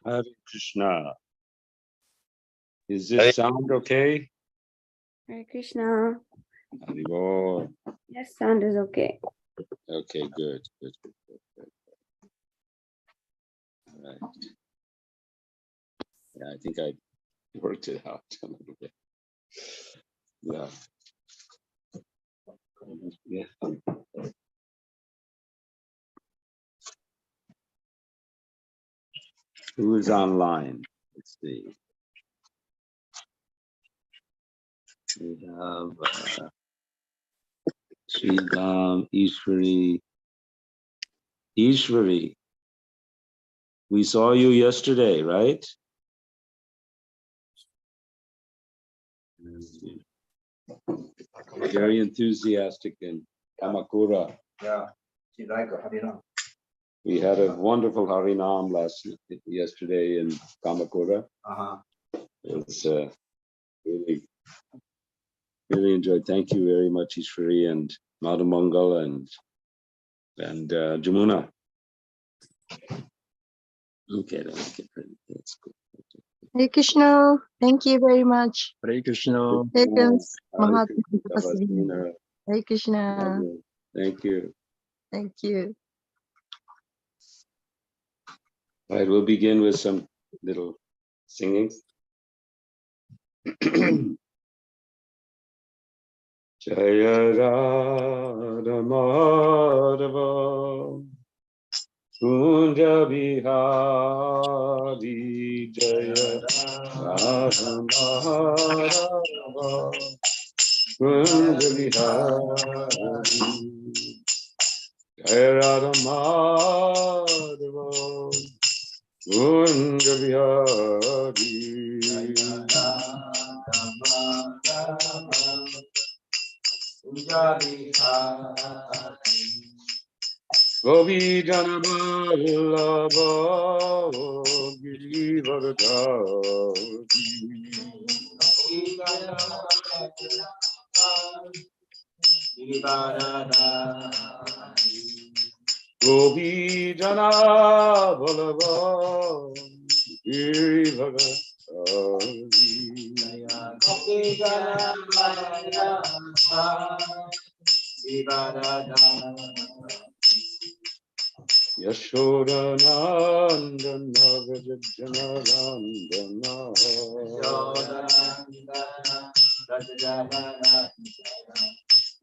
Hare Krishna. Is this sound okay? Hare Krishna. Haribol. Yes, sound is okay. Okay, good. All right. Yeah, I think I worked it out a little bit. Yeah. Yeah. Who is online? Let's see. We have Sridham, Ishwari. Ishwari, we saw you yesterday, right? Very enthusiastic in Kamakura. Yeah, she like Harinam. We had a wonderful Harinam yesterday in Kamakura. It's really enjoyed. Thank you very much, Ishwari and Madhumangal and Jamuna. Okay, that's good. Hare Krishna. Thank you very much. Hare Krishna. Here comes Hare Mahatma Krishna. Tapasvi. Hare Krishna. Thank you. Thank you. All right, we'll begin with some little singing. Jaya Radha Madhava Kunja Bihari Jaya Radha Madhava Kunja Bihari Jaya Radha Madhava Kunja Bihari Gopi Jana Vallabha Girivardhari Gopi Jana Vallabha Yashoda Nandana Vrajajana Nandana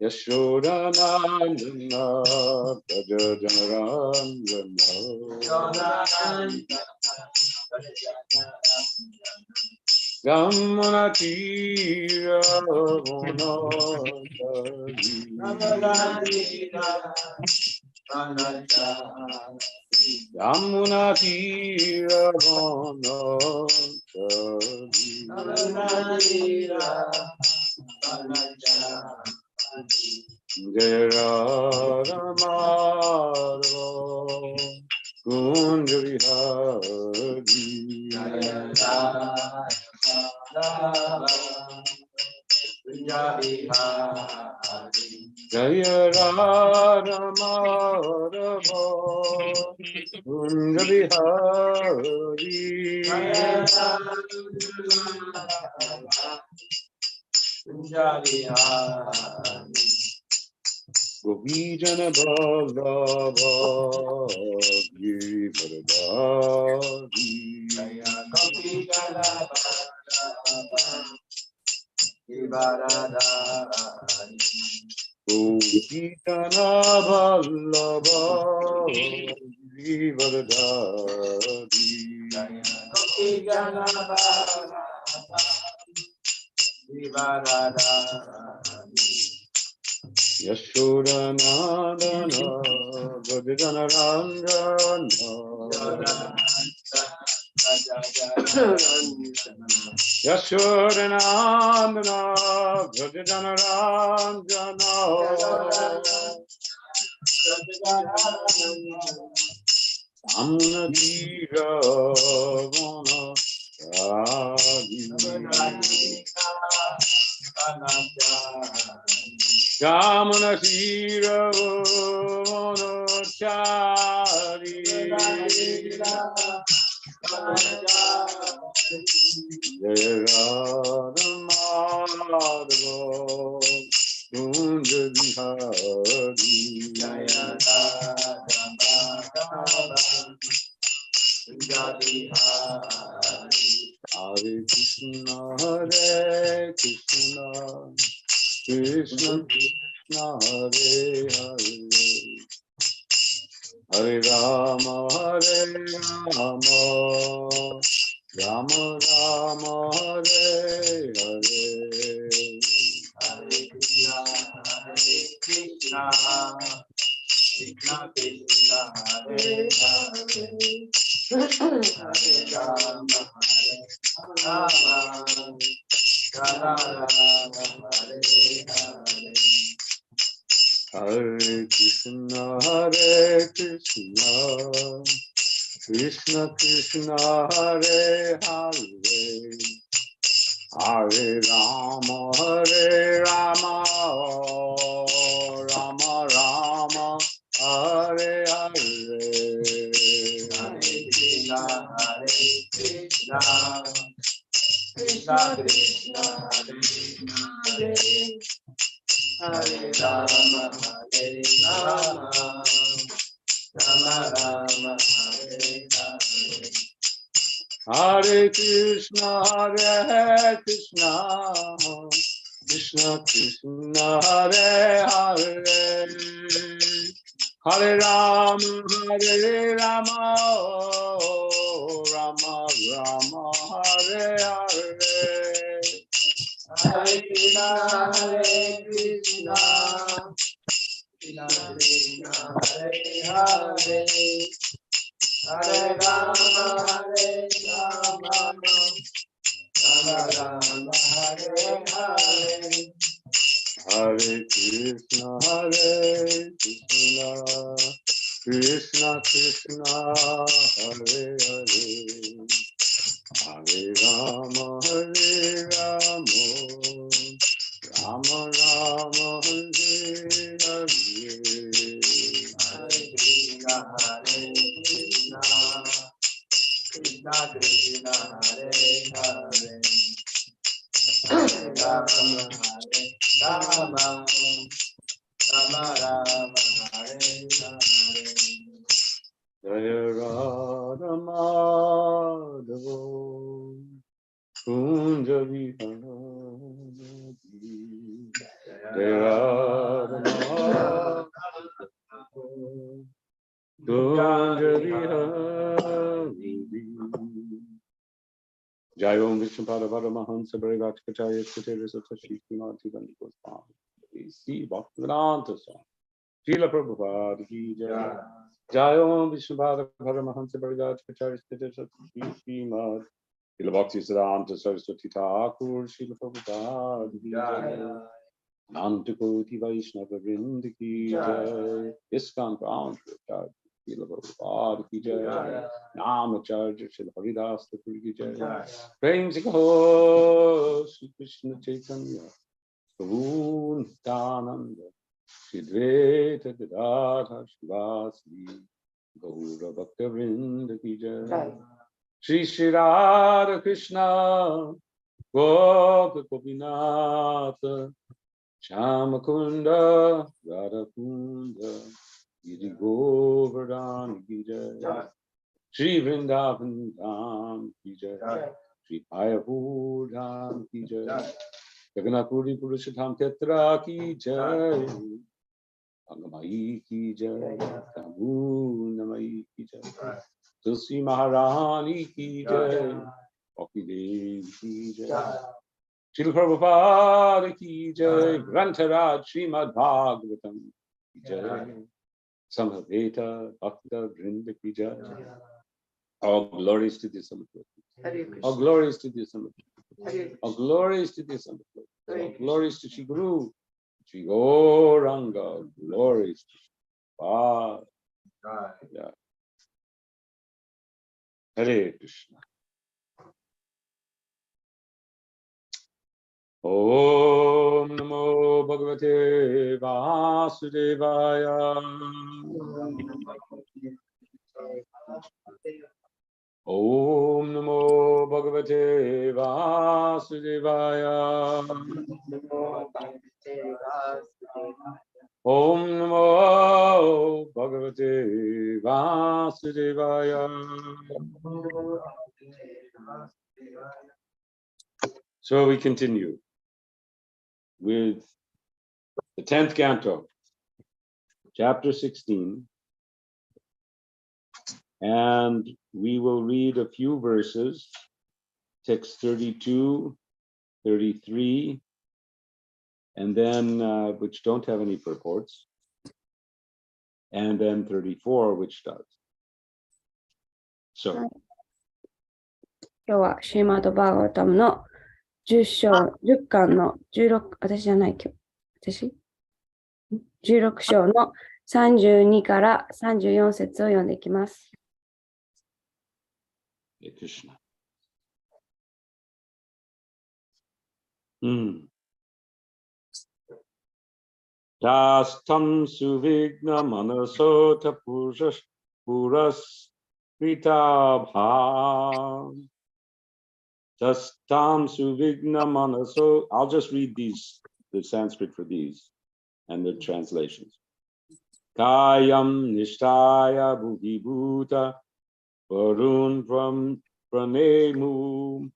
Yashoda Nandana Vrajajana Nandana Gamana Tira Yamuna Tira Jaya Radha Madhava Kunja Bihari Jaya Radha Madhava Kunja Bihari Gopi Jana Vallabha Girivardhari Gopi Jana Vallabha Girivardhari Yashoda Nandana Vrajajana Nandana Yashoda Nandana Vrajajana Nandana Amna Tira Vana Kamana Tira Vana Chari Jaya Radha Madhava Kunja Bihari Jaya Radha Madhava Kunja Bihari. Hare Krishna Hare Krishna Krishna Krishna Hare Hare Hare Rama Rama Rama Hare Hare Hare Krishna Krishna Krishna Hare Hare Hare Rama Rama Rama Hare Hare. Hare Krishna Hare Krishna Krishna Krishna Hare Hare Hare Rama Rama Rama Hare Hare Hare Krishna Krishna Krishna Hare Hare Hare Rama Rama Rama Hare Hare. Hare Krishna Krishna Krishna Hare Hare Hare Rama Rama Rama Hare Hare Hare Krishna Krishna Krishna Hare Hare Hare Rama Rama Rama Hare Hare. Hare Krishna Krishna Krishna Hare Hare Hare Rama Rama Rama Hare Hare Hare Krishna Krishna Krishna Hare Hare Hare Rama Rama Rama Hare Hare. Jaya Radha Madhava Kunja Vihari Jaya Radha Madhava Kunja Vihari Jai Om Vishnupada Paramahansa Bharivachkacharya Skatera Satashi Srimati Vandikoswami Sri Bhaktivedanta Swami Srila Prabhupada Ki Jai Jai Om Vishnupada Paramahansa Bharivachkacharya Skatera Satashi Srimati Srila Bhaktivedanta Saraswati Thakur Srila Prabhupada Ki Jai Nanta Koti Vaishnava Vrinda Ki Jai ISKCON Founder Srila Prabhupada Ki Jai Namacharya Srila Haridas Thakur Ki Jai Prem Se Kaho Shri Krishna Chaitanya Prabhu Nityananda Shri Dvaita Gadadhar Shivasri Gaura Bhakta Vrinda Ki Jai Shri Shri Radha Krishna Gopa Gopinath Shamakunda Radhakunda Giri Govardhan Ki Jai Shri Vrindavan Dham Ki Jai Shri Mayapur Dham Ki Jai Jagannath Puri Purushottam Tetra Ki Jai Angamai Ki Jai Kamu Namai Ki Jai Tulsi Maharani Ki Jai Bhakti Devi Ki Jai Srila Prabhupada Ki Jai Grantaraj Srimad Bhagavatam Ki Jai Samhaveta Bhakta Vrinda Ki Jai. All glories to the Samaveta. All glories to the Samaveta. All glories to the Samaveta. All glories to Shri Guru. Shri Gauranga. Glories to Prabhupada. Yeah. Hare Krishna. Om Namo Bhagavate Vasudevaya. Om Namo Bhagavate Vasudevaya. Om Namo Bhagavate Vasudevaya. So we continue with the 10th canto, chapter 16, and we will read a few verses, text 32, 33, and then which don't have any purports, and then 34, which does. So, 今日はシーマード・バーガータムの10章、10巻の16、私じゃない今日、私 ?16 章の32から34節を読んでいきます。Krishna. Tastam suvigna manasota puras kritabha. Tastam suvigna manaso. I'll just read these, the Sanskrit for these and the translations. Kayam nishtaya bhutibhuta varun pranemu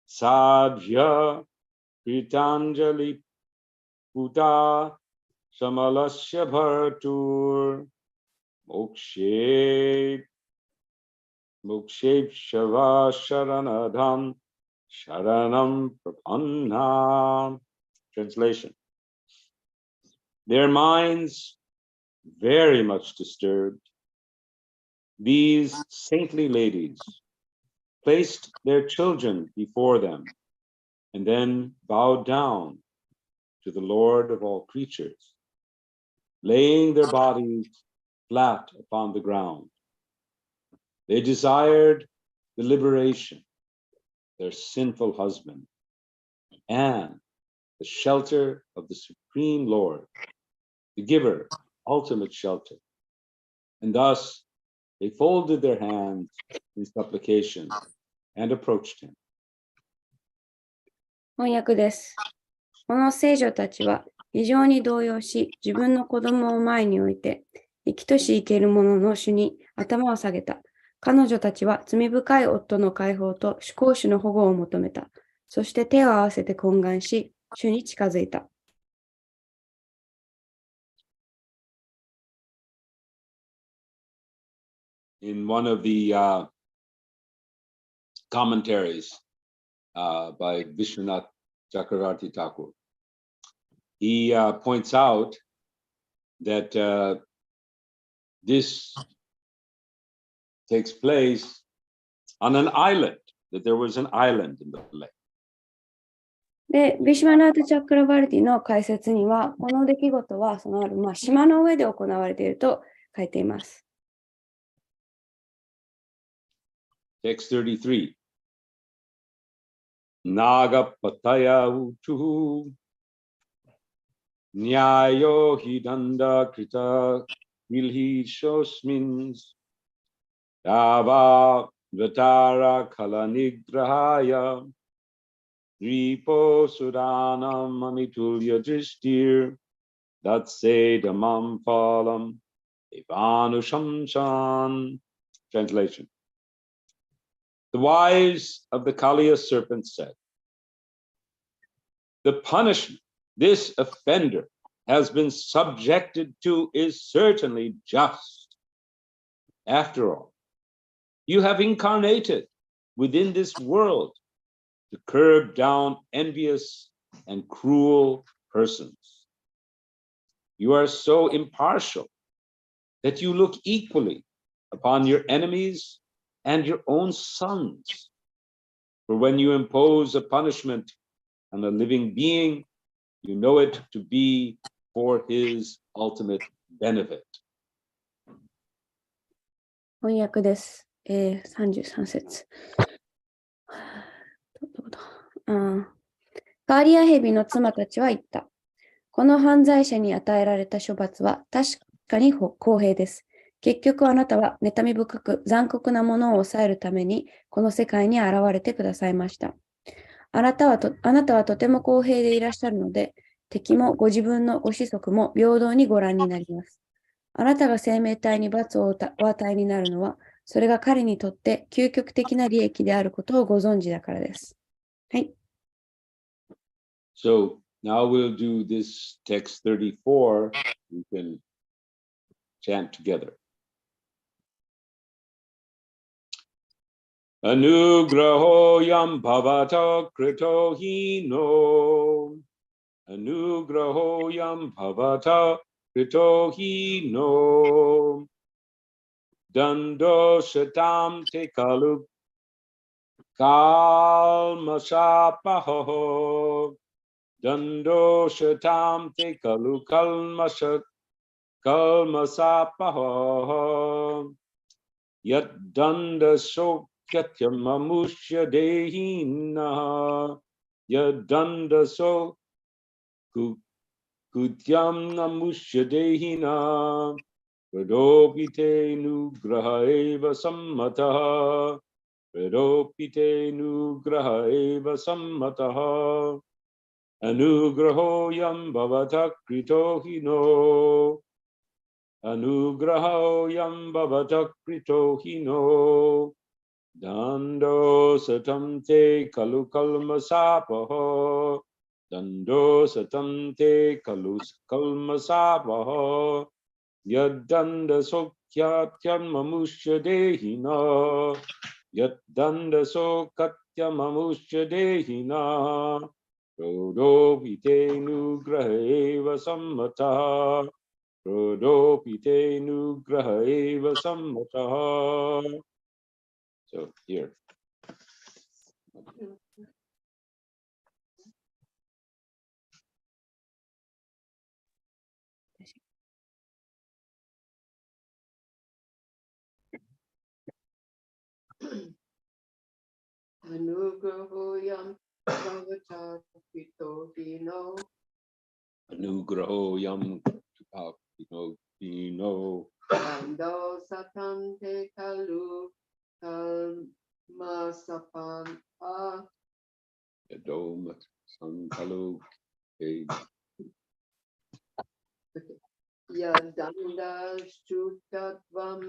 sadhya kritanjali puta samalasya bhartur mokshe shava sharanadham sharanam prapanna. Translation. Their minds very much disturbed, these saintly ladies placed their children before them and then bowed down to the Lord of all creatures, laying their bodies flat upon the ground. They desired the liberation of their sinful husband and the shelter of the Supreme Lord, the giver, ultimate shelter. And thus they folded their hands in supplication and approached him. 翻訳です。この聖女たちは非常に動揺し、自分の子供を前に置いて、生きとし生ける者の主に頭を下げた。彼女たちは罪深い夫の解放と主公主の保護を求めた。そして手を合わせて懇願し、主に近づいた。In one of the commentaries by Vishwanath Chakravarti Thakur, he points out that this takes place on an island, that there was an island in the lake. で、ビシュワナータ・チャクラバルティの解説には、この出来事はそのある、島の上で行われていると書いています。Text 33. Nagapataya utu nyayo hidanda krita milhi shosmins dava vatara kalanigrahaya Ripo Sudanam Manitulya Drishtir Datse Damam Phalam Evanushamshan. Translation. The wives of the Kaliya serpent said, the punishment this offender has been subjected to is certainly just. After all, you have incarnated within this world to curb down envious and cruel persons. You are so impartial that you look equally upon your enemies and your own sons. For when you impose a punishment on a living being, you know it to be for his ultimate benefit. 翻訳です。33節。カーリアヘビの妻たちは言った。この犯罪者に与えられた処罰は確かに公平です。結局あなたは妬み深く残酷なものを抑えるためにこの世界に現れてくださいました。あなたはとても公平でいらっしゃるので、敵もご自分のご子息も平等にご覧になります。あなたが生命体に罰をお与えになるのは、それが彼にとって究極的な利益であることをご存知だからです。はい。So now we'll do this text 34. We can chant together. Anugraho yam bhavata krito hino. Anugraho yam bhavata krito hino. Dando shatam te kalu kalmashapaho. Dando shatam te kalu kalmasapaho. Yat danda sokyatyam amushya dehina. Yat danda so kutyam namushya dehina. Pradopite nugraha eva sammataha. Pradopite nugraha eva sammataha. Anugraho yam bhavata krito hino. Anugraho yam bhavata krito hino. Dando satam te kalu kalmasapaho. Dando satam te kalu kalmasapaho. Yadanda sokyatyam mamushya dehina. Yadanda sokatyam mamushya dehina. Prodopite nugraha eva sammataha. Prodopite nugraha eva sammataha. So here. Anugraho yam bhavata krito hino. Anugraho yam hino. Dando satante kalu kalmasapan a. Yadom sankalu Yadanda shukatvam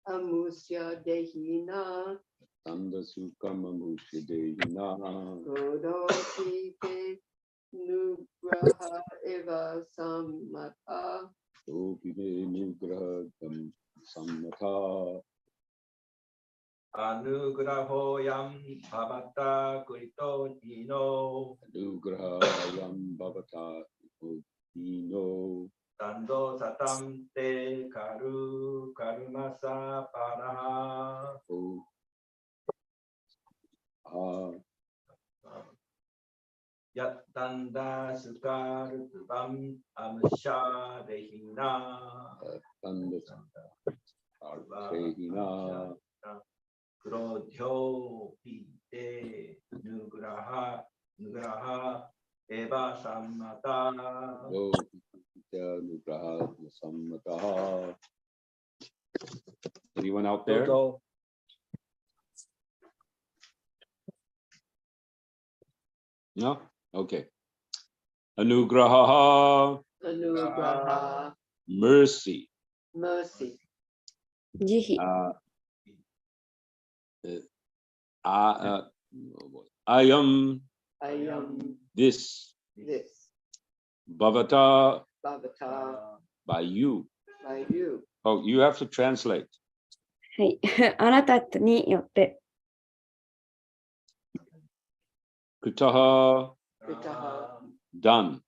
amusya dehina. Danda sukam amusya dehina. Kodopite nugraha eva sammata. Prodopite nugraha sammataha. Anugraho yam bhavata krito hino. Anugraha yam bhavata hino. Dando satam te karumasa paraha. Yat danda sukar tvam amsha dehina. Danda dehina. Krodhyo pite nugraha eva sammata. Anyone out there? No? Okay. Anugraha. Anugraha. Mercy. Mercy. Jihi. I am this. Bhavata. By you. Oh, you have to translate. はい。あなたによって。Kritaha. Done.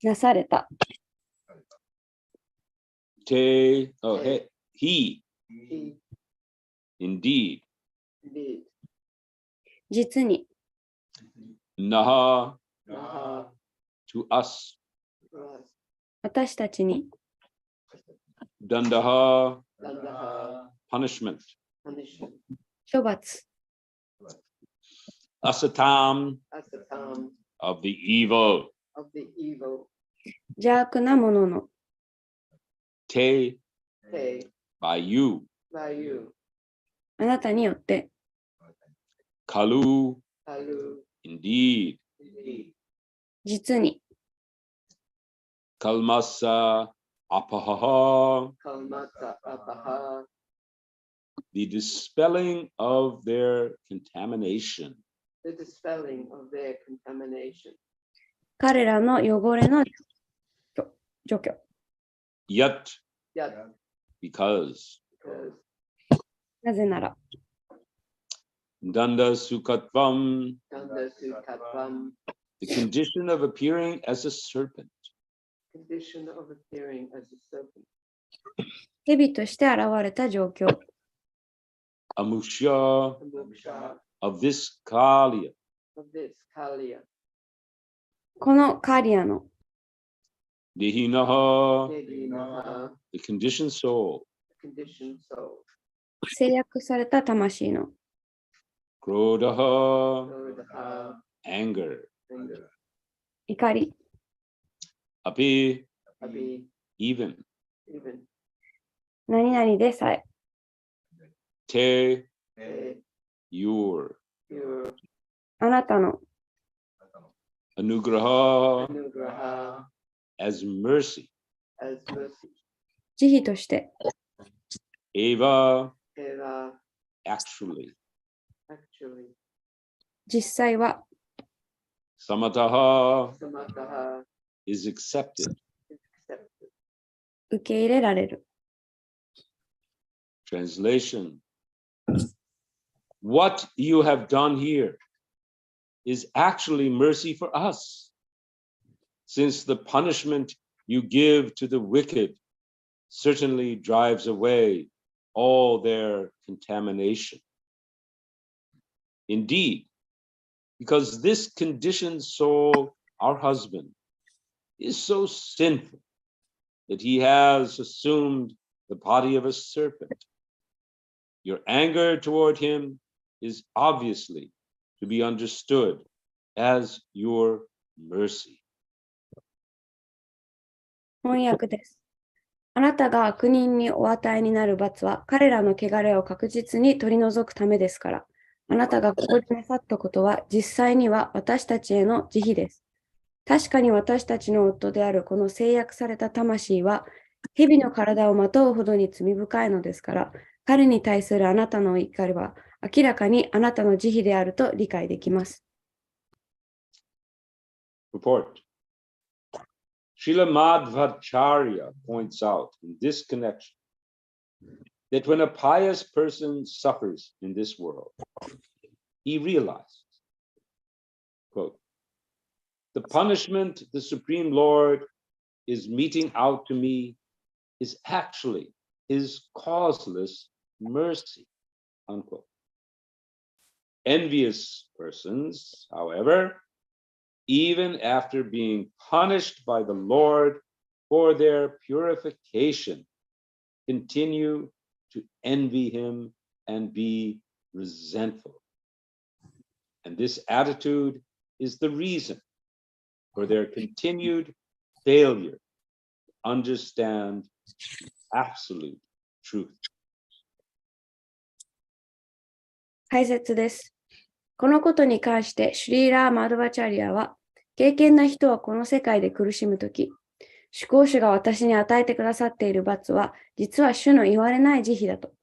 なされた。Te. Oh, he. Indeed. 実に。Naha. To us. 私たちに。Dandaha. Punishment. 処罰。Asatam. Of the evil. 邪悪なものの。Te. by you. by you. あなたによって、 Kalu, Kalu, indeed. indeed. 実に、 Kalmasa apahaha, Kalmata apaha, the dispelling of their contamination. the dispelling of their contamination. 彼らの汚れの除去。 Yet, Yet, because because なぜなら、 Danda Sukatvam, Ganda Sukatvam, the condition of appearing as a serpent, condition of appearing as a serpent. 蛇として現れた状況。 Amusha, The moksha of this Kalya, of this Kaliya, このカリアの Dihinaha, Nedinaha, the conditioned soul, conditioned soul, 制約された魂の Krodaha, Dodaha, anger, anger, 怒り、 Api, Abi, even, even, 何々でさえ、 Te, Te, your, Pure, あなたの Anugraha, Anugraha, as mercy, as mercy, 慈悲として、 Eva, Eva, actually, actually, 実際は Samataha, Samataha, is accepted. is accepted. 受け入れられる。 Translation. What you have done here is actually mercy for us, since the punishment you give to the wicked certainly drives away all their contamination. Indeed, because this conditioned soul, our husband, is so sinful that he has assumed the body of a serpent. Your anger toward him is obviously to be understood as your mercy. 翻訳です。あなたが悪人にお与えになる罰は彼らの汚れを確実に取り除くためですから、あなたがここでなさったことは実際には私たちへの慈悲です。確かに私たちの夫であるこの制約された魂は蛇の体をまとうほどに罪深いのですから、彼に対するあなたの怒りは明らかにあなたの慈悲であると理解できます。Report. Srila Madhvacharya points out in this connection that when a pious person suffers in this world, he realizes, quote, the punishment the Supreme Lord is meting out to me is actually his causeless mercy, unquote. Envious persons, however, even after being punished by the Lord for their purification, continue to envy him and be resentful. And this attitude is the reason for their continued failure to understand absolute truth. 解説です。このことに関してシュリーラー・マドバチャリアは、敬虔な人はこの世界で苦しむとき、主講主が私に与えてくださっている罰は、実は主の言われない慈悲だと、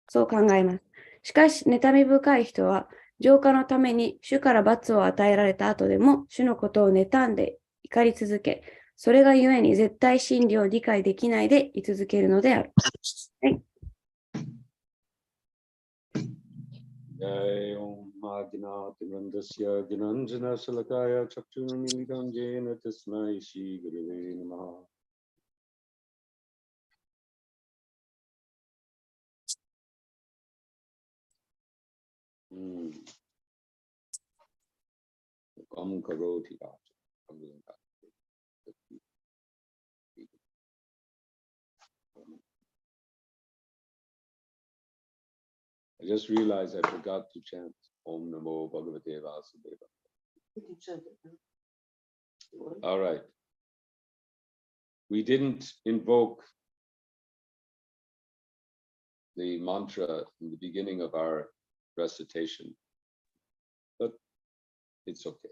そう考えます。しかし、妬み深い人は、浄化のために主から罰を与えられた後でも、主のことを妬んで怒り続け、それがゆえに絶対真理を理解できないで居続けるのである。はい。Magnatimandasya Ginanjana Salakaya Chakchunamilitam Jena Tasmai Shri Gurave Namaha. Kam Karoti I just realized I forgot to chant Om Namo Bhagavate Vasudeva. You can chant it now. You want? All right. We didn't invoke the mantra in the beginning of our recitation, but it's okay.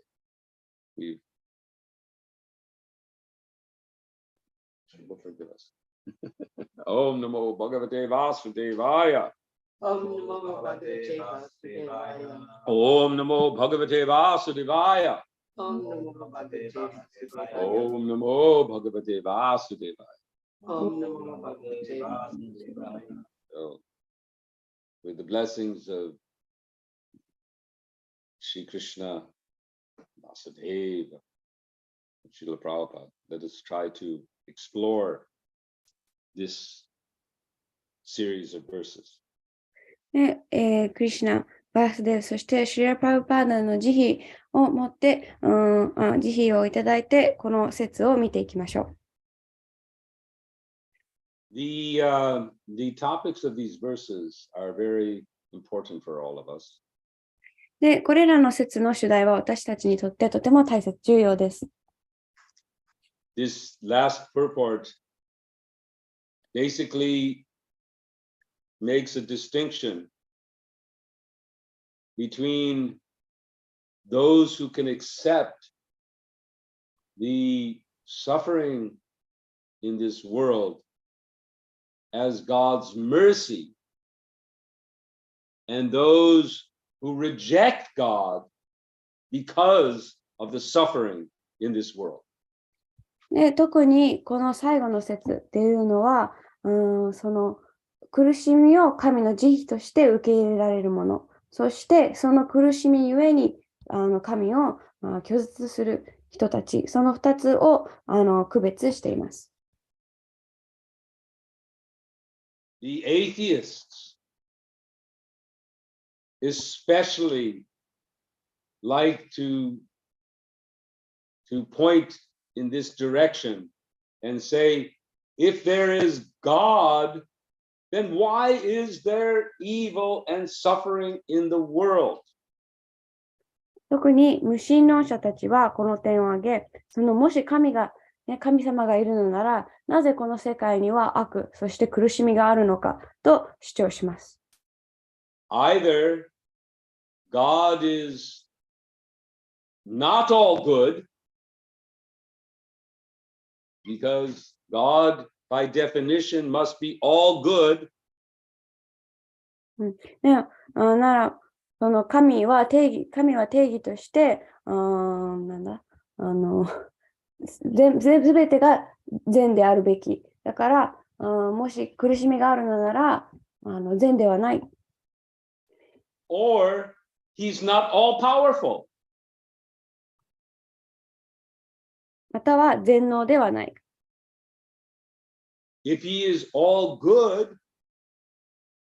Will forgive us. Om Namo Bhagavate Vasudevaya. Om Namo Bhagavate Vasudevaya. Om Namo Bhagavate Vasudevaya. Om Namo Bhagavate Vasudevaya. Om Namo Bhagavate Vasudevaya. Om Namo Bhagavate Vasudevaya. So, with the blessings of Shri Krishna, Vasudeva, Srila Prabhupada, let us try to explore this series of verses. クリシュナ、バースデー、そしてシリラ・プラブパーダの慈悲を持って、慈悲をいただいて、この説を見ていきましょう。The topics of these verses are very important for all of us. で、これらの説の主題は私たちにとってとても重要です。This last purport basically makes a distinction between those who can accept the suffering in this world as God's mercy and those who reject God because of the suffering in this world. で、特にこの最後の説っていうのは、その苦しみを神の慈悲として受け入れられるもの、そしてその苦しみゆえに神を拒絶する人たち、その2つを区別しています。The atheists especially like to point in this direction and say, if there is God, then why is there evil and suffering in the world? 特に無神論者たちはこの点を挙げ、もし神様がいるのなら、なぜこの世界には悪、そして苦しみがあるのかと主張します。Either God is not all good, because God, by definition, must be all good. なら、その神は定義として、全てが善であるべき。だから、もし苦しみがあるのなら、善ではない。Or he's not all powerful. または全能ではない。If he is all good,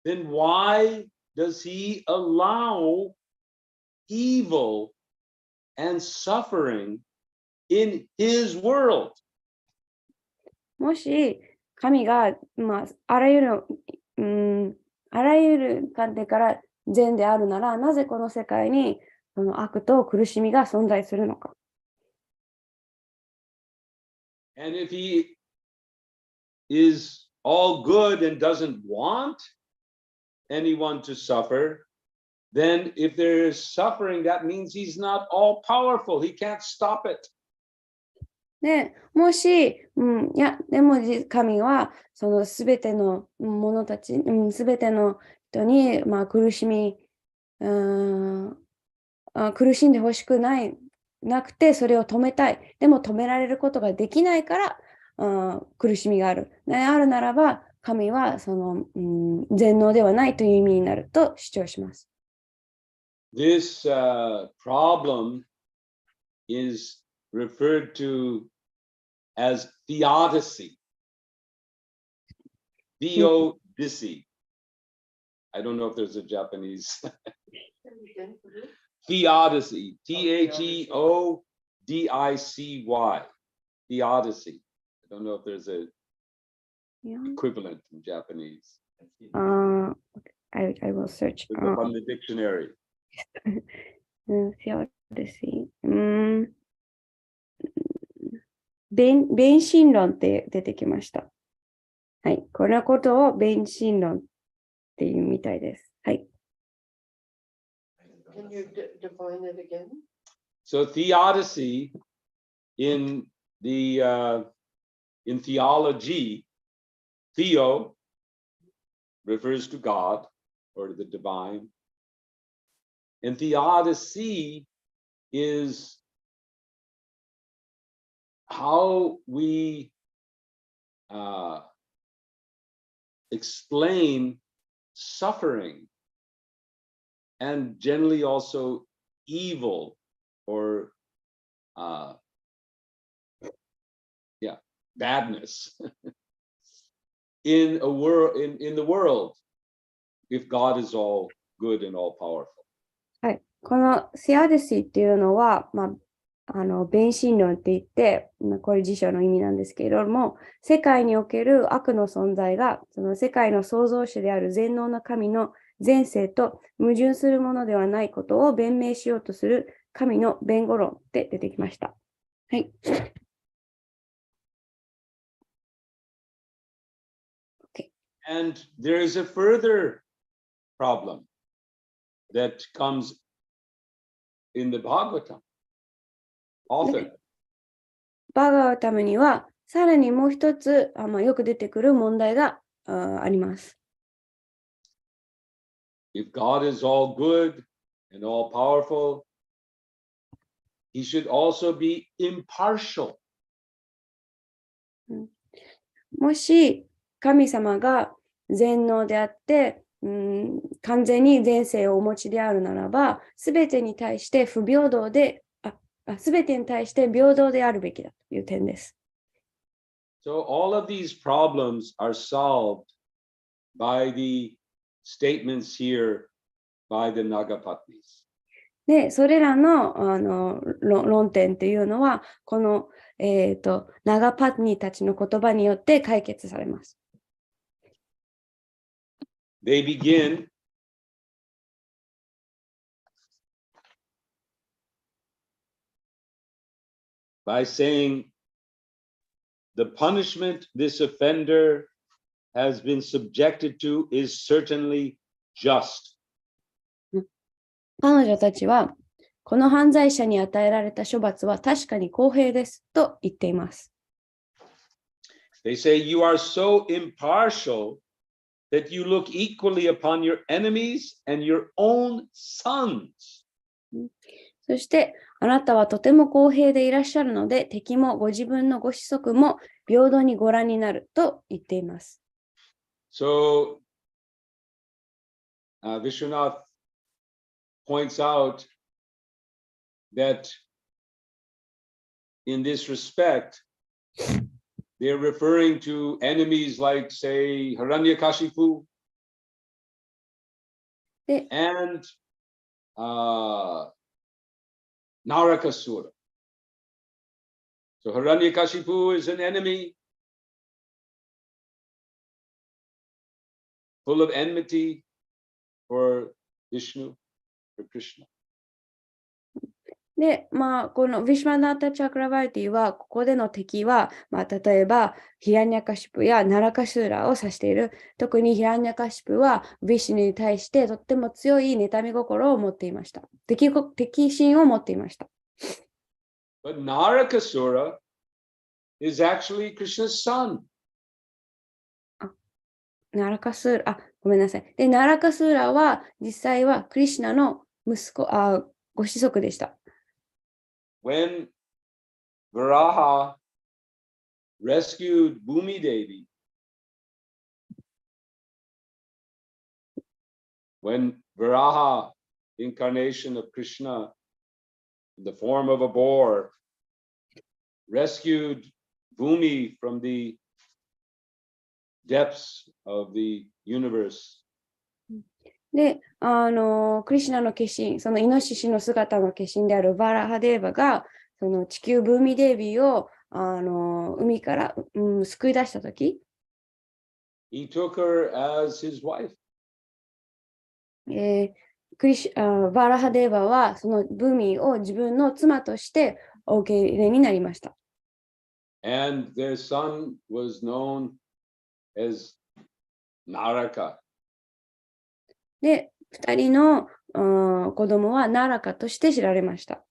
then why does he allow evil and suffering in his world? もし神が、あらゆる観点から善であるなら、なぜこの世界にその悪と苦しみが存在するのか。And if he is all good and doesn't want anyone to suffer, then if there is suffering, that means he's not all powerful. He can't stop it. で、もし、でも神はそのすべての者たち、すべての人に、苦しんでほしくなくて、それを止めたい。でも止められることができないから、苦しみがある。あるならば、神はその、全能ではないという意味になると主張します。This problem is referred to as theodicy. Theodicy. I don't know if there's a Japanese. Theodicy. Theodicy. Theodicy. I don't know if there's a equivalent in Japanese. I will search. From the dictionary. Theodicy. 弁信論って出てきました。はい。このことを弁信論っっていうみたいです。はい。Can you define it again? So theodicy in theology, theo refers to God or the divine, and theodicy is how we explain suffering and generally also evil or badness in a world in the world if God is all good and all powerful. はい。このセアデシーっていうのは、弁心論って言って、これ辞書の意味なんですけれども、世界における悪の存在が、その世界の創造主である全能な神の前世と矛盾するものではないことを弁明しようとする神の弁護論って出てきました。はい。And there is a further problem that comes in the Bhagavatam often. バガワタムには、さらにもう一つ、よく出てくる問題があります。If God is all good and all powerful, he should also be impartial. もし神様が全能であって、完全に前世をお持ちであるならば、すべてに対して不平等で、すべてに対して平等であるべきだという点です。So all of these problems are solved by the statements here by the Nagapatnis. で、それらの、論点というのは、この、ナガパトニーたちの言葉によって解決されます。They begin by saying, the punishment this offender has been subjected to is certainly just. 彼女たちは、この犯罪者に与えられた処罰は確かに公平ですと言っています。They say, you are so impartial that you look equally upon your enemies and your own sons. そして、あなたはとても公平でいらっしゃるので、敵もご自分のご子息も平等にご覧になると言っています。So, Vishwanath points out that in this respect, they're referring to enemies like, say, Hiranyakashipu and Narakasura. So Hiranyakashipu is an enemy full of enmity for Vishnu, for Krishna. で、このヴィシュワナータ・チャクラバルティは、ここでの敵は、例えば、ヒラニャカシプやナラカシューラを指している。特にヒラニャカシプは、ヴィシュヌに対してとっても強い妬み心を持っていました。敵心を持っていました。But Narakasura is actually Krishna's son. ナラカスーラ、ごめんなさい。で、ナラカスーラは、実際はクリシュナの息子、ご子息でした。When Varaha rescued Bhumi Devi, when Varaha, incarnation of Krishna, in the form of a boar, rescued Bhumi from the depths of the universe. で、クリシュナの化身、そのイノシシの姿の化身であるバラハデーバが、その地球ブーミデービーを、海から、救い出したとき、He took her as his wife. バラハデーバは、そのブーミーを自分の妻としてお受け入れになりました。And their son was known as Naraka. で、2人の子供はナラカとして知られました。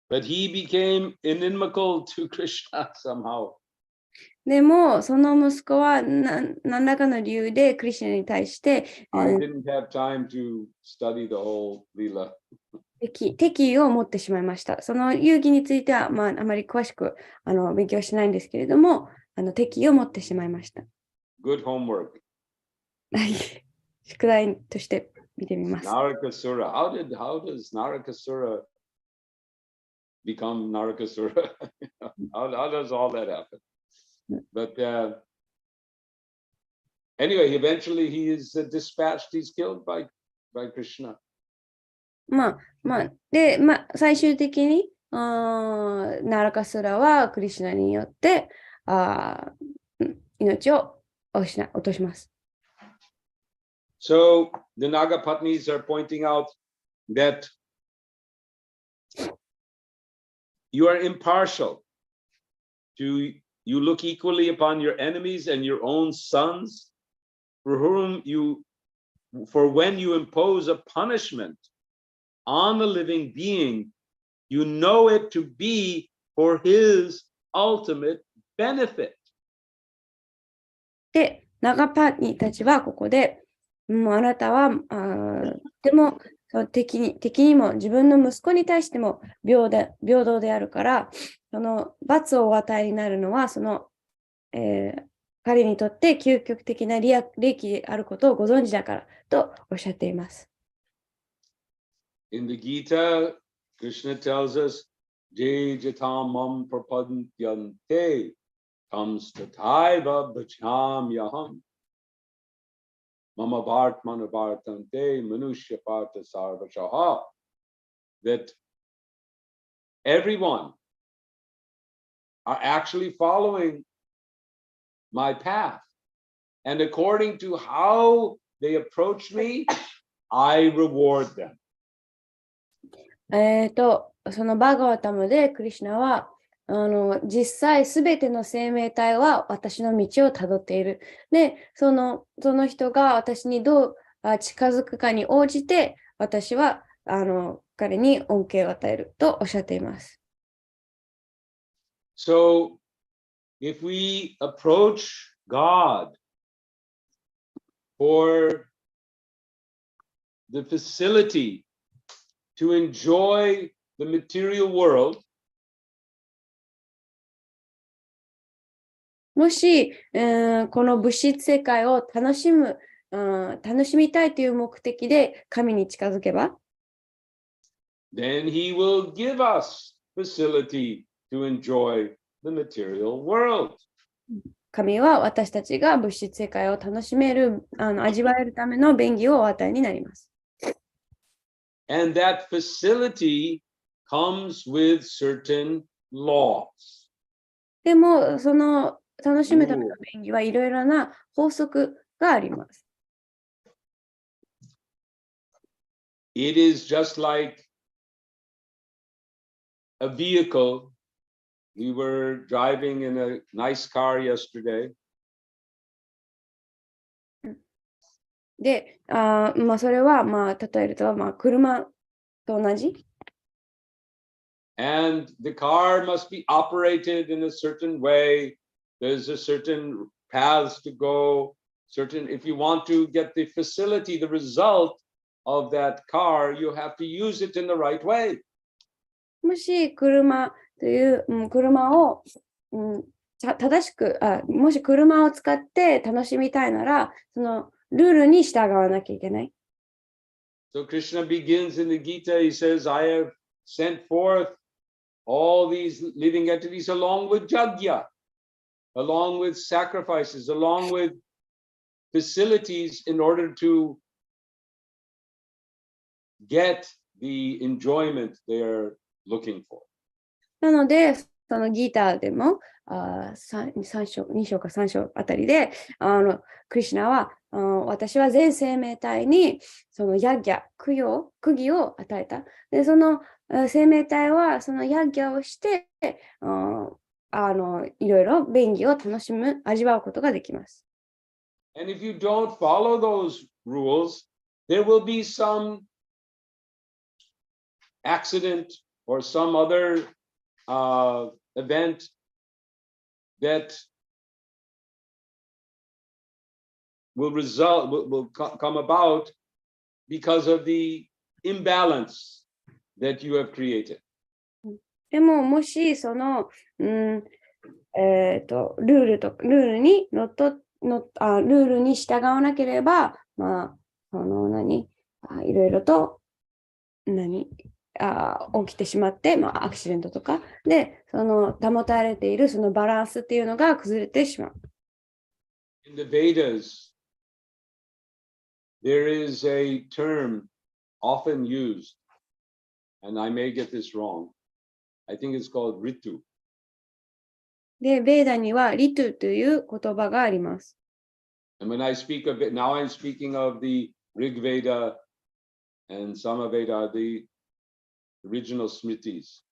But he became inimical to Krishna somehow. でも、その息子は何らかの理由でクリシュナに対して、I didn't have time to study the whole Leela. 敵意を持ってしまいました。その遊戯については、あまり詳しく勉強しないんですけれども、敵意を持ってしまいました。Good homework. 宿題として見てみます。Narakasura. How does Narakasura become Narakasura? how does all that happen? But anyway, eventually he is dispatched. He's killed by Krishna. 最終的にナラカスラはクリシュナによって命を落とします。So the Nagapatnis are pointing out that you are impartial. You look equally upon your enemies and your own sons, for when you impose a punishment on the living being, you know it to be for his ultimate benefit. で、ナガパニたちはここで、あなたはでも敵にも自分の息子に対しても平等であるから、その罰をお与えになるのは彼にとって究極的な利益であることをご存知だからとおっしゃっています。In the Gita, Krishna tells us, Je jatam mam prapadyante comes to taiva bhajam yaham mama bhartmana bhartante manushya partha sarvashaha. That everyone are actually following my path. And according to how they approach me, I reward them. そのバーガワタムでクリシュナは実際すべての生命体は私の道をたどっている。で、その人が私にどう近づくかに応じて私は彼に恩恵を与えるとおっしゃっています。So, if we approach God for the facility to enjoy the material world, もし、この物質世界を楽しみたいという目的で神に近づけば、then he will give us facility to enjoy the material world. 神は私たちが物質世界を楽しめる、味わえるための便宜をお与えになります。And that facility comes with certain laws. でも、その楽しむための便宜はいろいろな法則があります。It is just like a vehicle. We were driving in a nice car yesterday. で、それは、例えると、車と同じ。And the car must be operated in a certain way. There's a certain paths to go. If you want to get the facility, the result of that car, you have to use it in the right way. もし車という、車を、正しくもし車を使って楽しみたいなら、そのルールに従わなきゃいけない。So Krishna begins in the Gita, he says, I have sent forth all these living entities along with Jagya, along with sacrifices, along with facilities in order to get the enjoyment they are looking for. なので、そのギーターでも2章か3章あたりでクリシュナは私は全生命体にそのヤッギャ、苦儀を与えた。で、その生命体はそのヤッギャをしていろいろ便宜を楽しむ、味わうことができます。And if you don't follow those rules, there will be some accident or some other event that will come about because of the imbalance that you have created. でも、もし、ルールにルールに従わなければ、まあ、いろいろと、起きてしまって、まあ、アクシデントとか、で、保たれているそのバランスっていうのが崩れてしまう。In the Vedas, there is a term often used, and I may get this wrong. I think it's called ritu. で、ベーダにはリトゥという言葉があります。And when I speak of it, now I'm speaking of the Rig Veda and Samaveda, the original Smritis.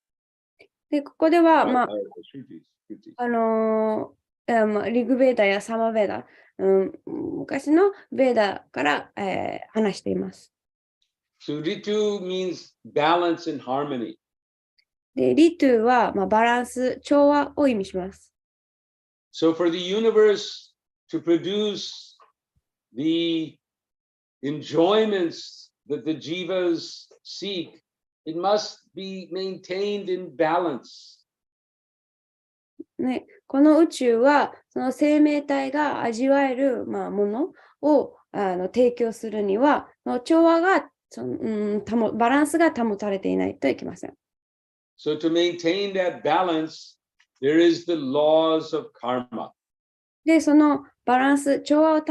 で、ここでは、まあ、Shrutis. リグベーダやサマベーダ、昔のベーダから、話しています。So ritu means balance and harmony. で、リトゥは、まあ、バランス、調和を意味します。So for the universe to produce the enjoyments that the jivas seek, it must be maintained in balance. ね、この宇宙は、その生命体が味わえる、まあ、ものを提供するには、調和が、バランスが保たれていないといけません。So to maintain that balance, there is the laws of karma. で、そのバランス、調和を保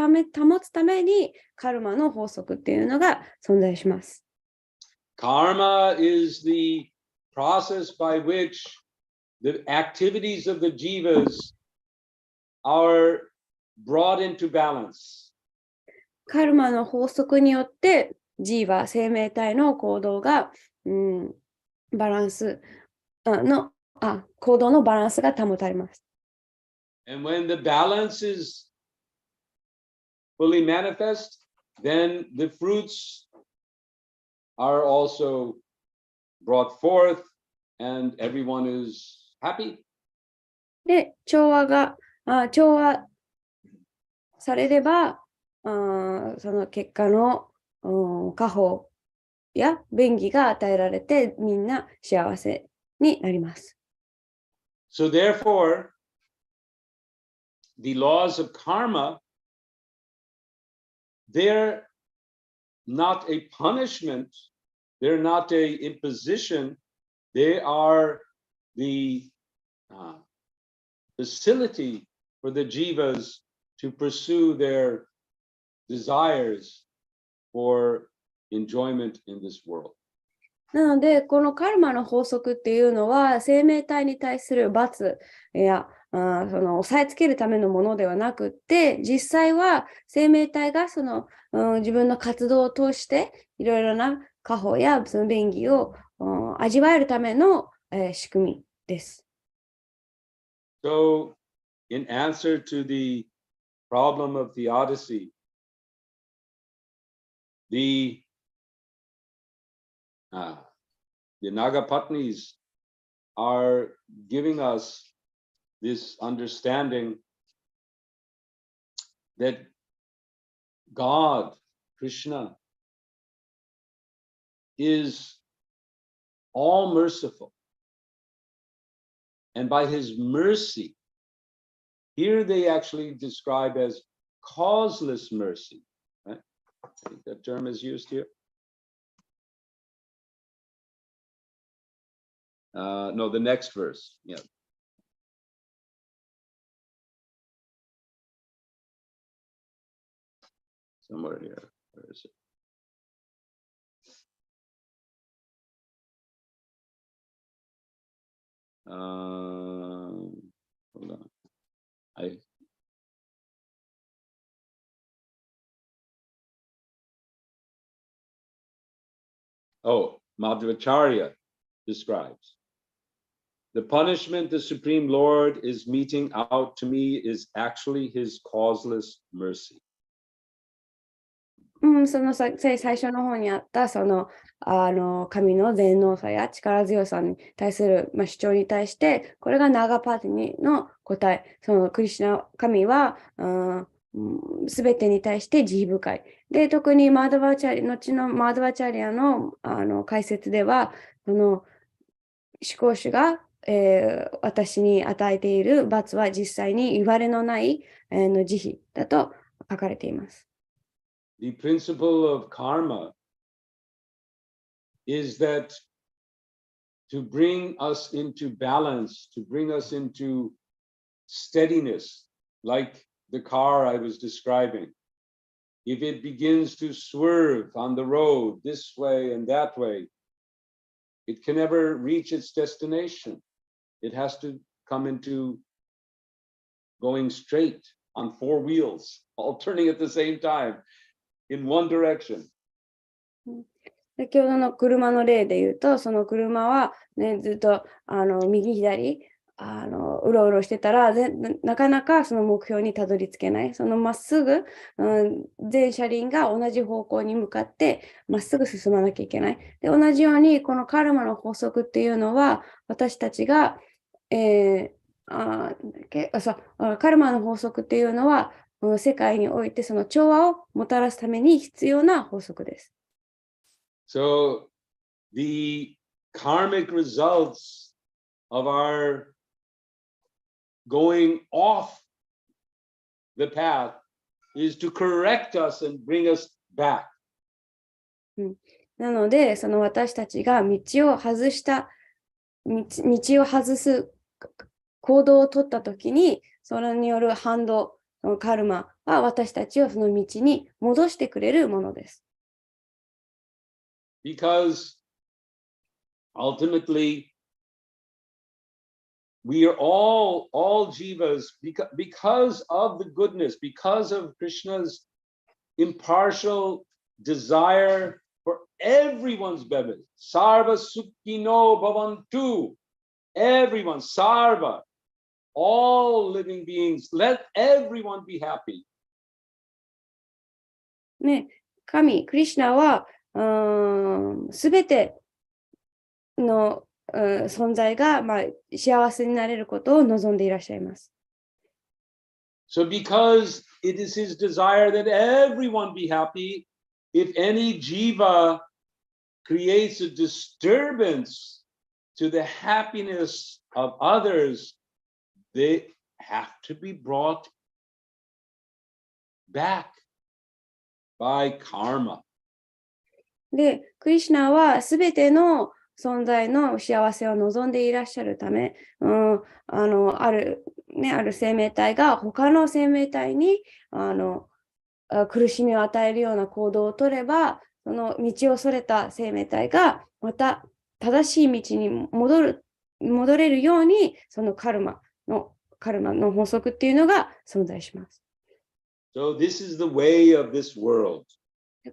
つために、カルマの法則っていうのが存在します。Karma is the process by which the activities of the jivas are brought into balance. カルマの法則によって、ジーバ、生命体の行動が、バランス行動のバランスが保たれます。And when the balance is fully manifest, then the fruits are also brought forth and everyone is happy. で、調和されれば、その結果の果報や便宜が与えられて、みんな幸せになります。So therefore, the laws of karma, they're not a punishment, they're not a imposition, they are the facility for the jivas to pursue their desires for enjoyment in this world. なので、このカルマの法則っていうのは、生命体に対する罰や押さえつけるためのものではなくって、実際は生命体が自分の活動を通して、いろいろな果報やその便宜を味わえるための、仕組みです。So, in answer to the problem of theodicy, the Nagapatnis are giving us this understanding that God, Krishna, is all merciful. And by his mercy, here they actually describe as causeless mercy. Right? I think that term is used here. No, the next verse. Yeah. Somewhere here. Where is it? Hold on. Madhvacharya describes. The punishment the Supreme Lord is meting out to me is actually his causeless mercy. その最初の方にあった神の全能さや力強さに対する、主張に対して、これがナーガパーティニの答え。そのクリシュナ神はすべてに対して慈悲深い。で、特に後のマーダバチャリアの、解説では、その思考主が、私に与えている罰は実際に言われのない、慈悲だと書かれています。The principle of karma is that to bring us into balance, to bring us into steadiness, like the car I was describing. If it begins to swerve on the road this way and that way, it can never reach its destination. It has to come into going straight on four wheels, all turning at the same time in one direction. 先ほどの車の例で言うと、その車は、ね、ずっと右左うろうろしてたらなかなかその目標にたどり着けない。そのまっすぐ、全車輪が同じ方向に向かってまっすぐ進まなきゃいけない。で、同じようにこのカルマの法則っていうのは私たちが、カルマの法則っていうのは世界においてその調和をもたらすために必要な法則です。So the karmic results of our going off the path is to correct us and bring us back. なので、その私たちが道を外す行動を取ったときに、それによる反動、カルマは私たちをその道に戻してくれるものです。Because ultimately, we are all jivas because of the goodness, because of Krishna's impartial desire for everyone's benefit. Sarva sukhino bhavantu. Everyone, sarva, all living beings, let everyone be happy. ね、神、クリシュナはすべての存在が、幸せになれることを望んでいらっしゃいます。So because it is his desire that everyone be happy, if any jiva creates a disturbance to the happiness of others, they have to be brought back by karma. で、クリシュナはすべての存在の幸せを望んでいらっしゃるため、ある生命体が他の生命体に苦しみを与えるような行動を取れば、その道をそれた生命体がまた正しい道に戻れるように、そのカルマの法則っていうのが存在します。So this is the way of this world.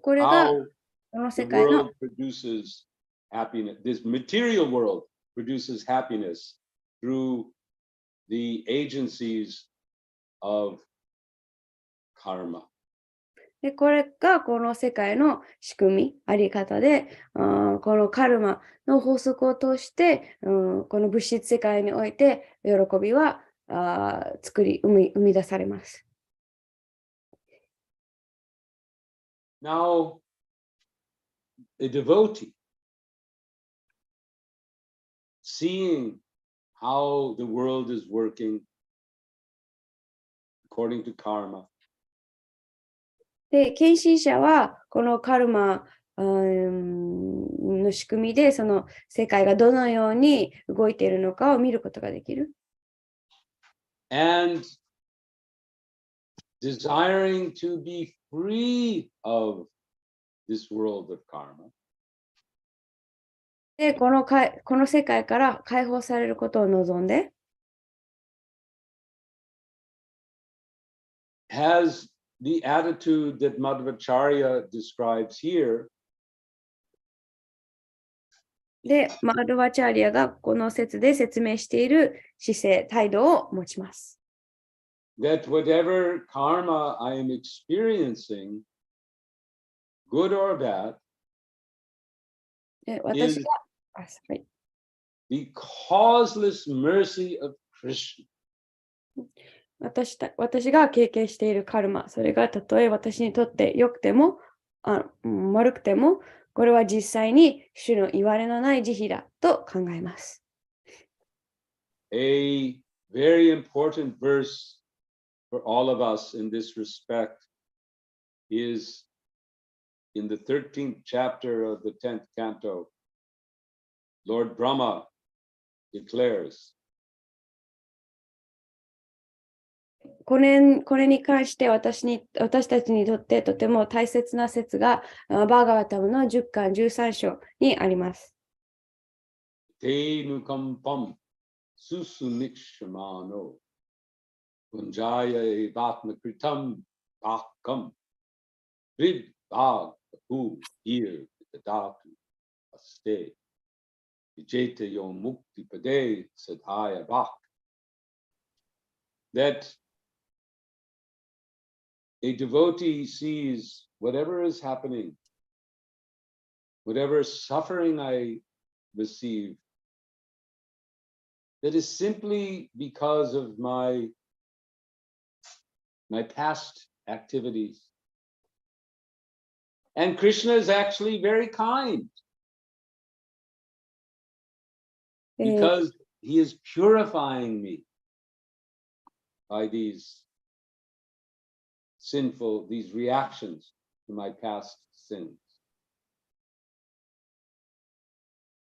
これが How この the 世界の world produces happiness. This material world produces happiness through the agencies of karma. で、これがこの世界の仕組み、あり方で、このカルマの法則を通して、この物質世界において喜びは生み出されます。Now, a devotee, seeing how the world is working according to karma, で、献身者はこのカルマの仕組みで、その世界がどのように動いているのかを見ることができる。and desiring to be free of this world of karma, で、この世界から解放されることを望んで、has the attitude that Madhvacharya describes here, で、マルバチャーリアがこの説で説明している姿勢、態度を持ちます。that whatever karma I am experiencing good or bad, で私が、はい、the causeless mercy of Krishna. 私が経験しているカルマ、それがたとえ私にとって良くても悪くても、これは実際に主の言われのない慈悲だと考えます。A very important verse for all of us in this respect is in the 13th chapter of the 10th canto. Lord Brahma declares, これに関して私たちにとってとても大切な説がバーガバタムの10巻13章にあります。Te nukampam susunikshamano punjaya evatma kritam akam rid bhag hu ir vidatu aste vijeta yom mukti pade sadhaya bhak. That a devotee sees whatever is happening, whatever suffering I receive, that is simply because of my past activities. And Krishna is actually very kind because he is purifying me by these reactions to my past sins.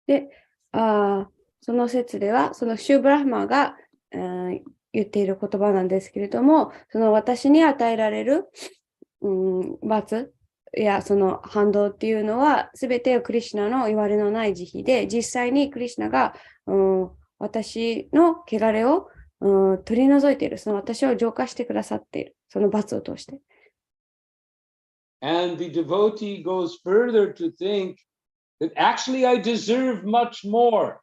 で、その説では、そのシューブラフマが、言っている言葉なんですけれども、その私に与えられる、罰やその反動っていうのは、すべてクリシュナの言われのない慈悲で、実際にクリシュナが、私の汚れを、取り除いている、その私を浄化してくださっている、その罰を通して。And the devotee goes further to think that actually I deserve much more.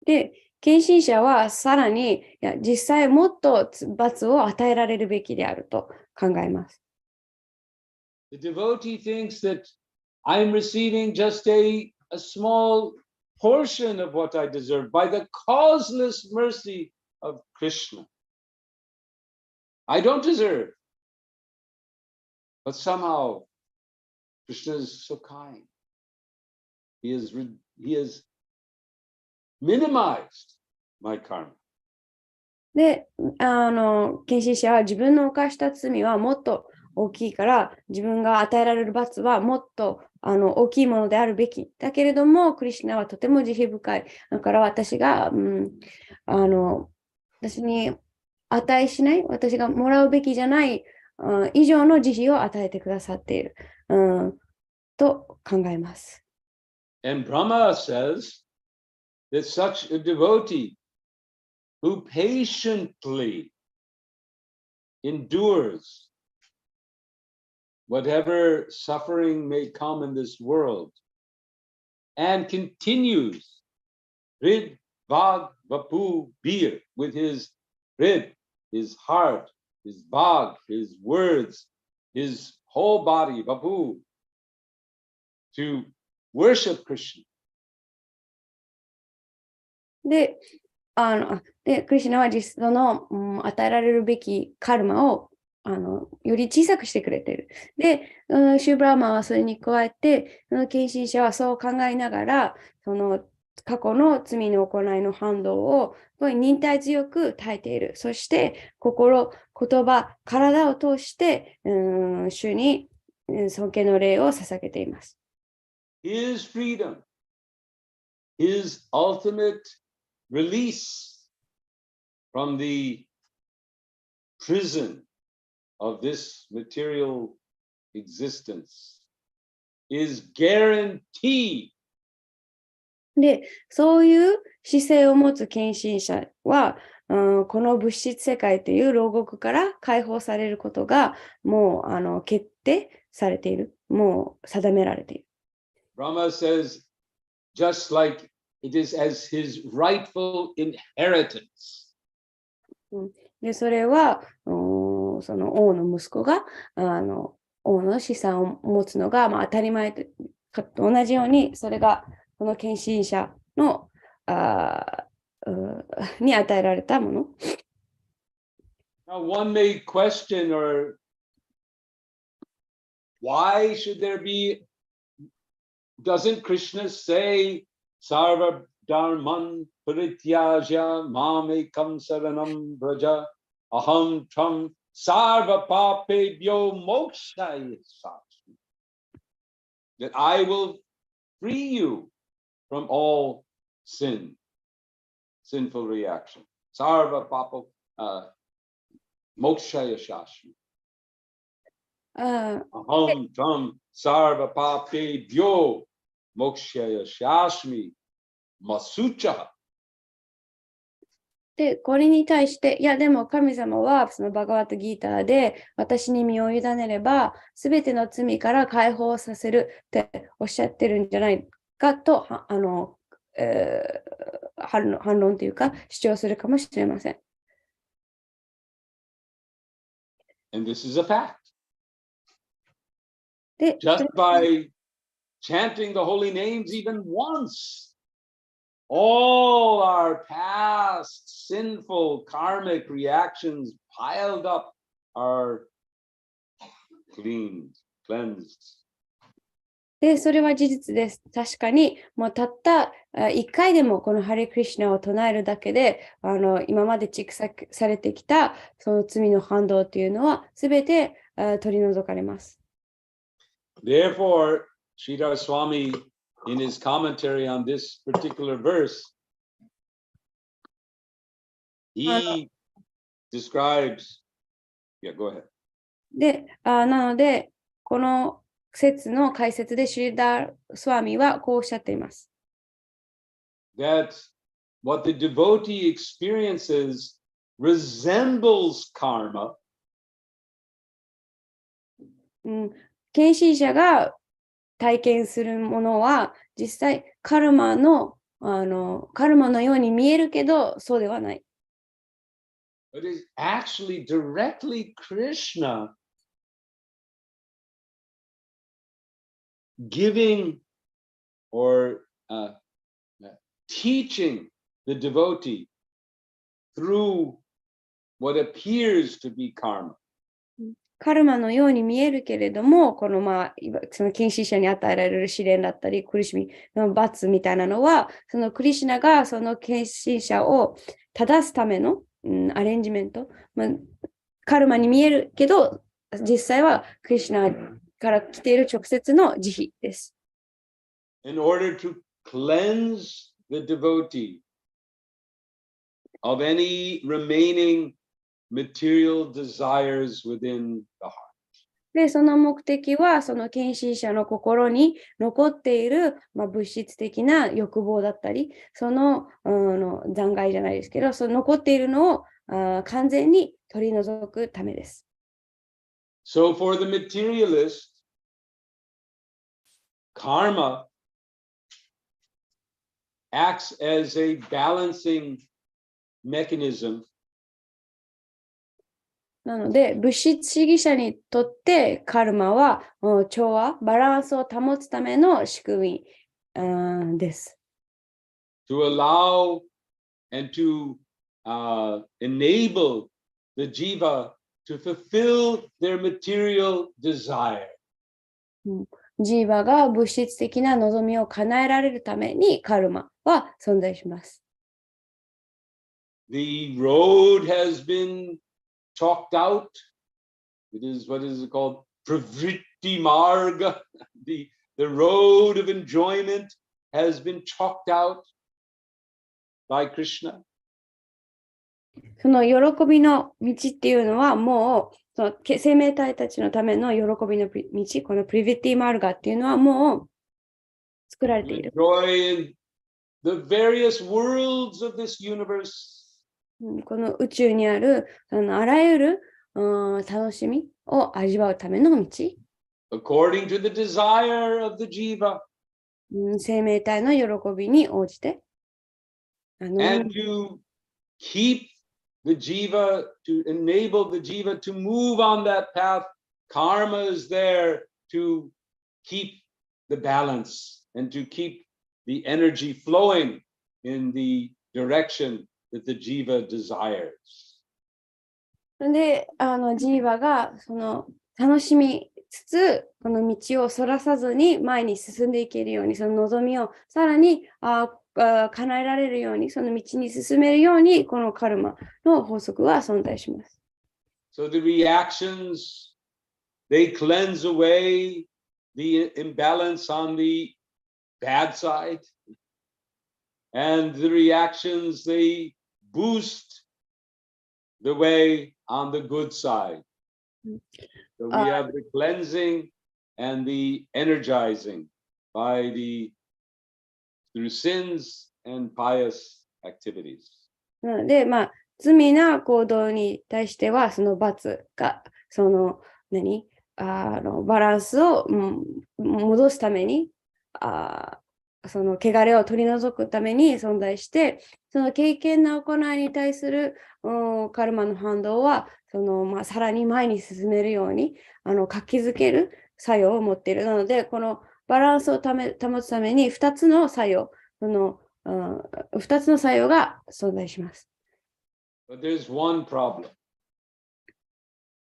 で、献身者はさらに、いや、実際もっと罰を与えられるべきであると考えます。The devotee thinks that I'm receiving just a small portion of what I deserve by the causeless mercy of Krishna. I don't deserve, but somehow Krishna is so kind. He has minimized my karma. で、献身者は自分の犯した罪はもっと大きいから、自分が与えられる罰はもっと大きいものであるべき。だけれども、クリシュナはとても慈悲深い。だから私が、私に値しない、私がもらうべきじゃない、以上の慈悲を与えてくださっている、と考えます。And Brahma says that such a devotee who patiently endures whatever suffering may come in this world and continues rid bhag vapu bir with his rid, his heart, his bhag, his words, his whole body, vapu, to worship Krishna. で、クリシュナはその、与えられるべきカルマをより小さくしてくれている。で、シューブラーマンはそれに加えて、その献身者はそう考えながら、その過去の罪の行いの反動を忍耐強く耐えている。そして、心、言葉、体を通して、主に尊敬の礼を捧げています。His freedom, his ultimate release from the prison of this material existence is guaranteed. で、そういう姿勢を持つ献身者は、この物質世界という牢獄から解放されることがもう決定されている。もう定められている。Brahma says, just like it is as his rightful inheritance. で、それは、その王の息子が王の資産を持つのが、当たり前と同じように、それがこの献身者のに与えられたもの。Now, one may question, or why should there be, doesn't Krishna say, Sarva Dharman Parityajya Mamekam Saranam Braja Aham Tram Sarva Papebhyo Mokshaya Sasmi, that I will free you from all sin, sinful reaction. Sarva Papa Mokshaya Shasmi. Aham Tram Sarva Papebhyo Mokshaya Shasmi Masucha. で、これに対して、いや、でも神様はそのバガバットギーターで私に身を委ねれば、すべての罪から解放させるっておっしゃってるんじゃないかと、反論というか主張するかもしれません。And this is a fact. で、 Just by chanting the holy names even once, all our past sinful karmic reactions piled up are cleansed. で、それは事実です。確かに、もうたった1回でもこのハレクリシナを唱えるだけで、今まで蓄積されてきたその罪の反動というのはすべて取り除かれます。Therefore, Sridhar Swami, in his commentary on this particular verse, he describes, yeah, go ahead. で、なので、この説の解説でシュリダー・スワミはこうおっしゃっています。That what the devotee experiences resembles karma. 献身者が体験するものは実際カルマのように見えるけどそうではない。It is actually directly Krishna giving or teaching the devotee through what appears to be karma. カルマのように見えるけれども、このその献身者に与えられる試練だったり、苦しみの罰みたいなのは、そのクリシュナがその献身者を正すための、アレンジメント、カルマに見えるけど、実際はクリシュナから来ている直接の慈悲です。In order to cleanse the devotee of any remaining material desires within the heart. で、その目的は、その献身者の心に残っている、物質的な欲望だったり、その、残骸じゃないですけど、その残っているのを完全に取り除くためです。So for the materialist, karma acts as a balancing mechanism. なので、物質主義者にとってカルマは調和、バランスを保つための仕組みです。To allow and to enable the jiva to fulfill their material desire. ジーバが物質的な望みを叶えられるためにカルマは存在します。The road has been chalked out. It is, what is it called? Pravritti marga. The road of enjoyment has been chalked out by Krishna. その喜びの道っていうのはもうその生命体たちのための喜びの道、このプリヴィティマルガっていうのはもう作られている。Enjoy in the various worlds of this universe. この宇宙にあるあらゆる楽しみを味わうための道。According to the desire of the jiva. 生命体の喜びに応じて。And to keep the jiva, to enable the jiva to move on that path karma is there to keep the balance and to keep the energy flowing in the direction that the jiva desires. で、ジーバがその楽しみつつ、この道をそらさずに前に進んでいけるように、その望みをさらに叶えられるように、その道に進めるように、このカルマの法則は存在します。So the reactions, they cleanse away the imbalance on the bad side. And the reactions, they boost the way on the good side. So we have the cleansing and the energizing through sins and pious activities. なので、罪な行動に対しては、その罰が、その、バランスを、戻すために、その汚れを取り除くために存在して、その敬虔な行いに対するカルマの反動は、そのさらに前に進めるように活気づける作用を持っている。なので、このバランスを保つために2つの作用、2つの作用が存在します。But there's one problem.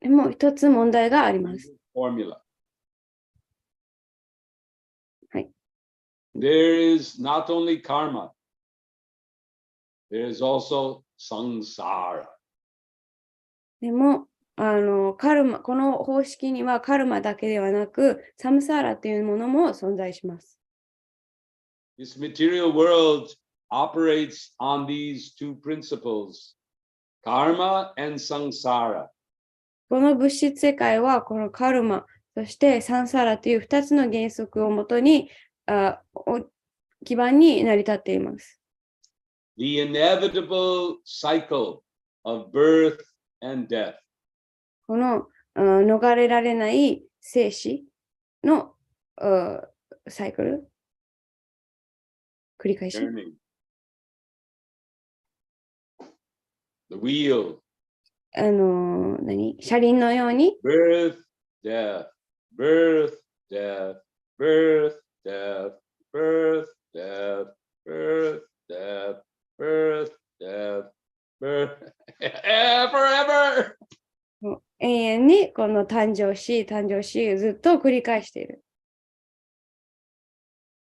でも一つ問題があります。Formula. はい。There is not only karma, there is also samsara. でも、カルマ、この方式にはカルマだけではなく、サムサーラというものも存在します。This material world operates on these two principles, karma and samsara. この物質世界は、このカルマ、そしてサンサーラという2つの原則をもとに、基盤に成り立っています。The inevitable cycle of birth and death. この逃れられない生死のサイクル、繰り返し。Turning. The wheel. 車輪のように、Birth, death, birth, death, birth, death, birth, death, birth, death, birth, death, birth, forever! 永遠にこの誕生しずっと繰り返している。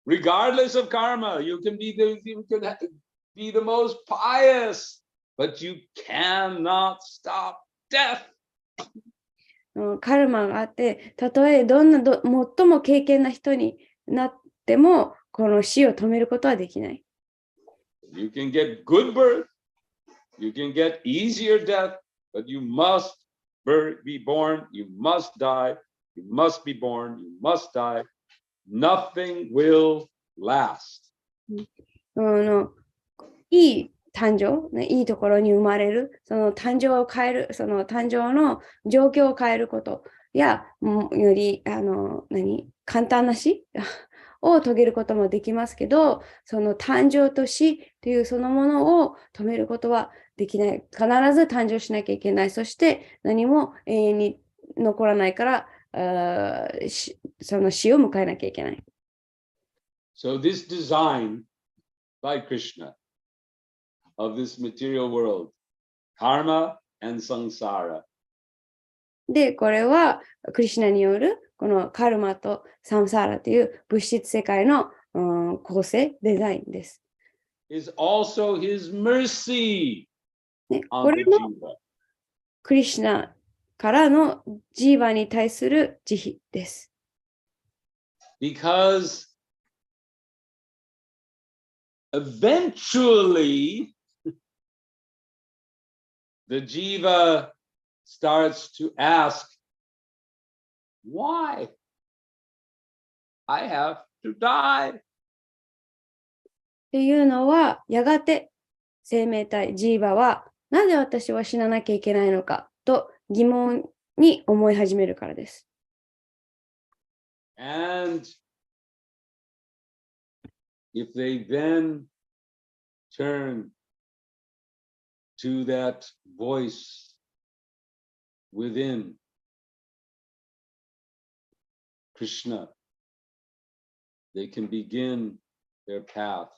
Regardless of karma, you can be the most pious, but you cannot stop death. カルマがあって、たとえ最も敬虔な人になっても、この死を止めることはできない。You can get good birth, you can get easier death, but you must be born, you must die, you must be born, you must die. Nothing will last. いい誕生、いいところに生まれる、その誕生を変える、その誕生の状況を変えることや、より簡単な死を遂げることもできますけど、その誕生と死というそのものを止めることはできない。必ず誕生しなきゃいけない。そして何も永遠に残らないから、その死を迎えなきゃいけない。So this design by Krishna of this material world, karma and samsara. で、これはクリシュナによるこのカルマとサムサーラという物質世界の、構成、デザインです。Is also his mercy ね、 on こ the れも jiva. クリシュナからのジーバに対する慈悲です。Because eventually the jiva starts to ask, why? I have to die. っていうのは、やがて生命体ジーバは、なぜ私は死ななきゃいけないのかと疑問に思い始めるからです。And if they then turn to that voice within Krishna, they can begin their path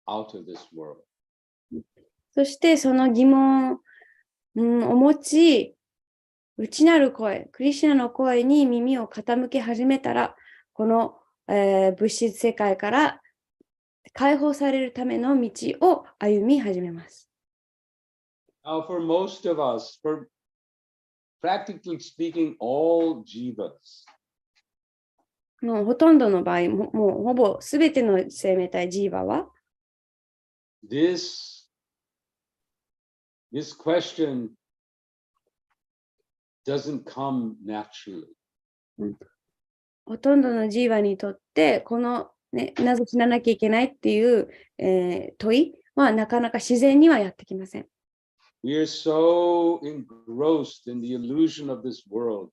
out of this world. そしてその疑問、を持ち、内なる声、クリシュナの声に耳を傾け始めたら、この、物質世界から解放されるための道を歩み始めます。Now, for most of us, for practically speaking, all jivas, もうほとんどの場合、もうほぼすべての生命体ジーバは、this question does't come naturally. ほとんどのジーバにとって、この、ね、なぜ死ななきゃいけないっていう、問いはなかなか自然にはやってきません。We are so engrossed in the illusion of this world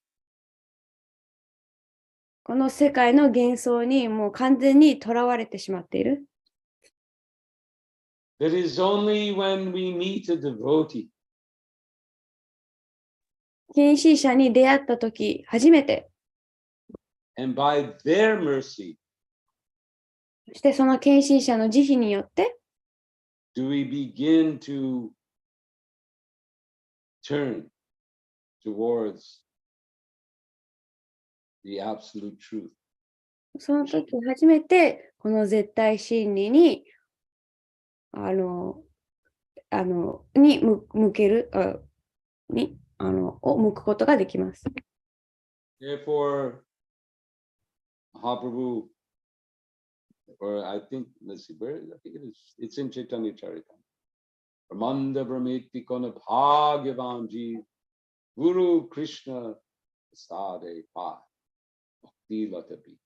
この世界の幻想にもう完全にとらわれてしまっている。that is only when we meet a devotee 献身者に出会ったとき、初めて、 and by their mercy そしてその献身者の慈悲によって、do we begin to turn towards the absolute truth. その時初めてこの絶対真理に向けるを向くことができます。Therefore, Mahaprabhu, or I think, let's see, where I think it's in Chaitanya Charitamrita. Brahmanda Brahmeti Kona Bhagavan Ji Guru Krishna Sade Pa Bhakti Latapi.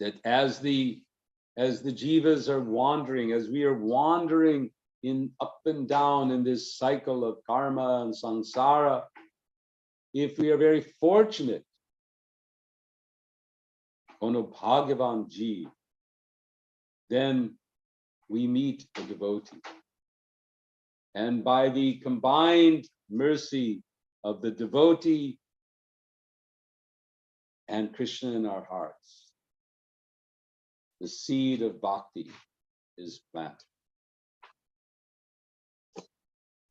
That as the jivas are wandering, as we are wandering in up and down in this cycle of karma and samsara, if we are very fortunate, Ono Bhagavan Ji, then we meet a devotee. And by the combined mercy of the devotee and Krishna in our hearts, the seed of bhakti is planted.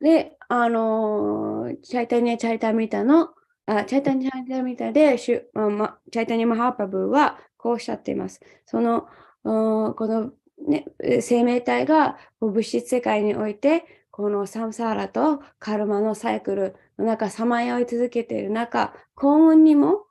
で、チャイタニア・チャイタミタの、チャイタニア・チャイタミタで、チャイタニア・マハーパブーはこうおっしゃっています。この、ね、生命体が物質世界において、このサムサーラとカルマのサイクルの中、さまよい続けている中、幸運にも、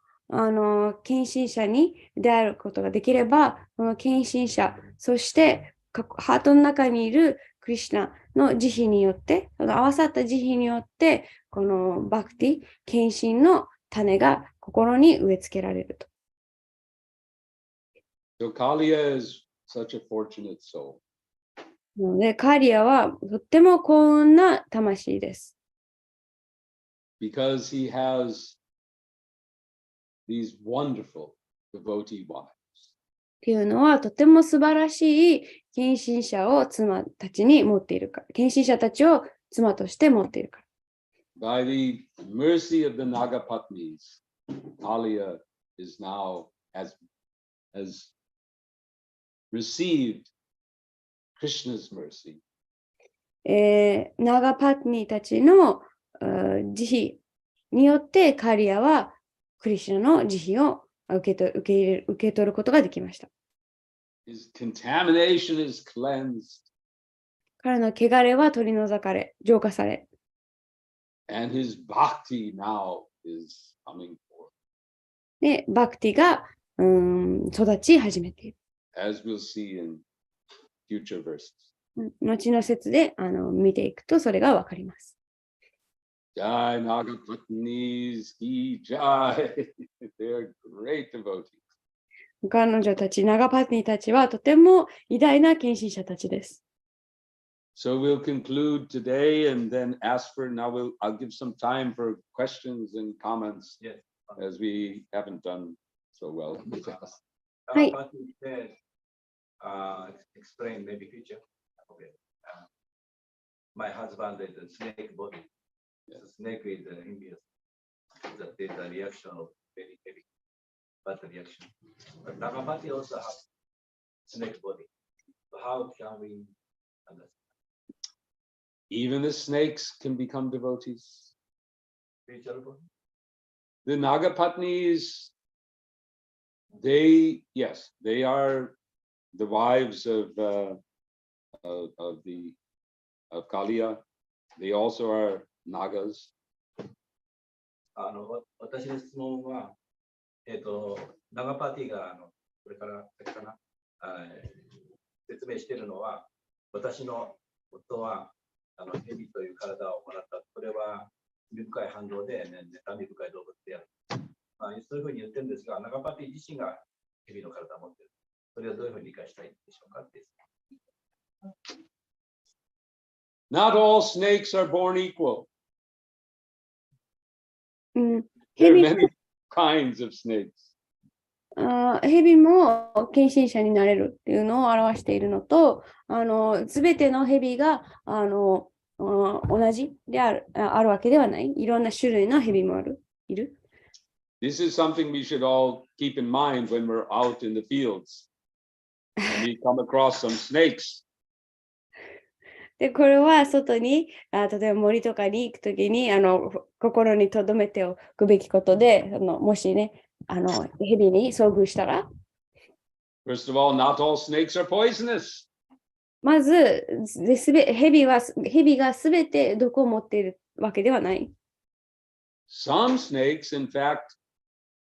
献身者に出会えることができれば、この献身者、そしてハートの中にいるクリシュナの慈悲によって、合わさった慈悲によって、このバクティ、献身の種が心に植え付けられると。So Kaliya is such a fortunate soul. で、カリアはとっても幸運な魂です。Because he has these wonderful devotee wives. っていうのはとても素晴らしい献身者を妻たちに持っているから、献身者たちを妻として持っているから。By the mercy of the Nagapatnis, Kaliya is now has received Krishna's mercy. ナガパトニーたちの慈悲によってカリアはクリシュナの慈悲を受け取ることができました。His contamination is cleansed. 彼の汚れは取り除かれ、浄化され。And his bhakti now is coming forth. で、バクティが育ち始めている。As we'll see in future verses. 後の説で見ていくとそれがわかります。Jai Nagapatnis ki Jai. They're great devotees. 彼女たち、ナガパトニーたちはとても偉大な献身者たちです。So we'll conclude today and then ask for, I'll give some time for questions and comments. Yes. As we haven't done so well in the past. Hi. Explain maybe future. Okay. My husband is a snake body. Yes. Snake is envious. that there's a reaction of very heavy, bad reaction. But Nagapati also has snake body. So how can we understand? Even the snakes can become devotees. Spiritual body? The Nagapatnis, they are the wives of Kaliya. They also are Nagas. 私の質問は、長パーティーがこれから先かな、説明しているのは、私の夫は蛇という体をもらった。それは罪深い反動で、妬み深い動物である。そういうふうに言ってるんですが、長パーティー自身が蛇の体を持っている。それはどういうふうに理解したいでしょうか。Not all snakes are born equal. うん、 There are 蛇 many kinds of snakes. 蛇も献身者になれるっていうのを表しているのと、すべての蛇が同じであるわけではない。いろんな種類の蛇もいる。This is something we should all keep in mind when we're out in the fields. And we come across some snakes. で、これは外に、例えば森とかに行くときに、心に留めておくべきことで、もしね、蛇に遭遇したら、First of all, not all snakes are poisonous. まず、蛇がすべて毒を持っているわけではない。Some snakes, in fact,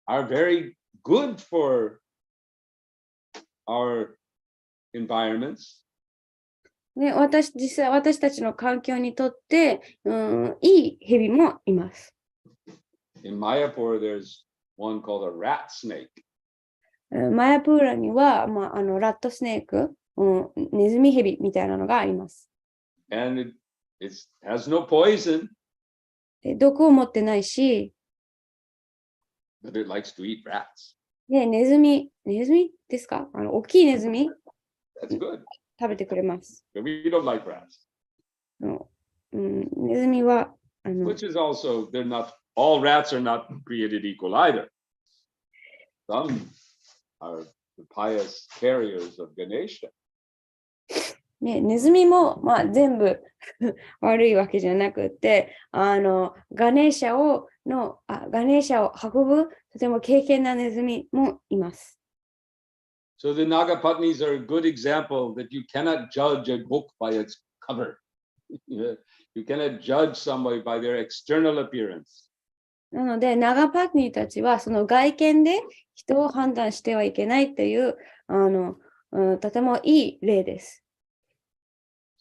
are very good for our environments. ね、実際私たちの環境にとって、いい蛇もいます。In Mayapur, there's one called a rat snake. マヤプーラには、ラットスネーク、ネズミ蛇みたいなのがあります。And it has no poison, で毒を持ってないし、but it likes to eat rats. でネズミですか？大きいネズミ That's good. 食べてくれます。But we don't like rats. ネズミは、Which is also, all rats are not created equal either. Some are the pious carriers of Ganesha. ね、ネズミも、全部悪いわけじゃなくて、ガネーシャを運ぶとても敬虔なネズミもいます。So the Nagapatnis are a good example that you cannot judge a book by its cover. You cannot judge somebody by their external appearance. なので、ナガパトニーたちはその外見で人を判断してはいけないという、とてもいい例です。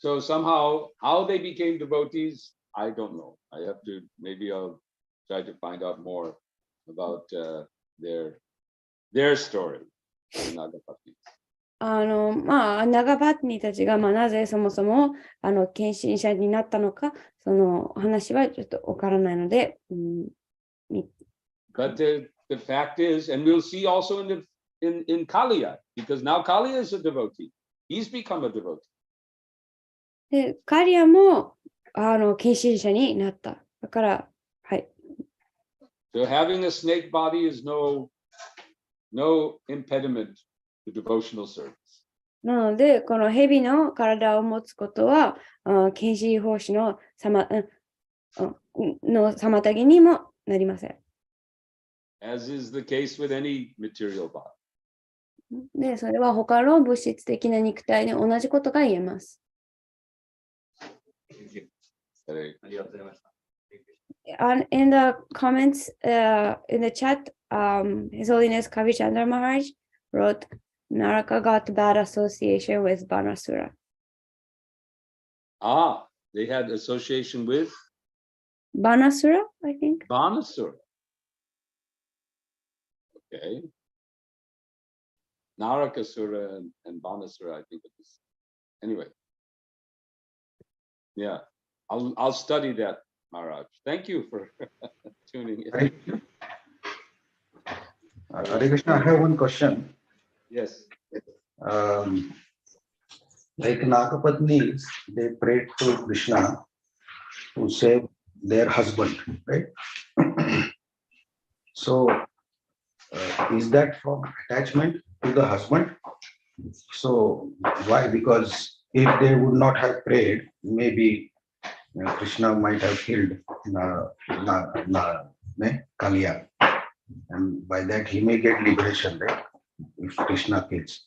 So somehow, how they became devotees, I don't know. Maybe I'll try to find out more about their story. ナガパトニーたちが、なぜそもそも献身者になったのか、その話はちょっとわからないので、But the fact is, and we'll see also in Kaliya, because now Kaliya is a devotee. He's become a devotee. で、カリアも献身者になった。だから、はい。So having a snake body is no impediment to devotional service. なので、この蛇の体を持つことは、献身奉仕の妨げにもなりません。As is the case with any material body. で、それは他の物質的な肉体で同じことが言えます。In the comments, in the chat, His Holiness Kavi Chandra Maharaj wrote, Naraka got bad association with Banasura. They had association with? Banasura, I think. Banasura. Okay. Narakasura and Banasura, I think it is. Anyway. Yeah, I'll study that, Maharaj. Thank you for tuning in. Thank you. Hare Krishna, I have one question. Yes. Like Nagapatnis, they prayed to Krishna to save their husband, right? So, is that from attachment to the husband? So, why? Because if they would not have prayed, maybe Krishna might have killed Kaliya. And by that he may get liberation, right? If Krishna kills.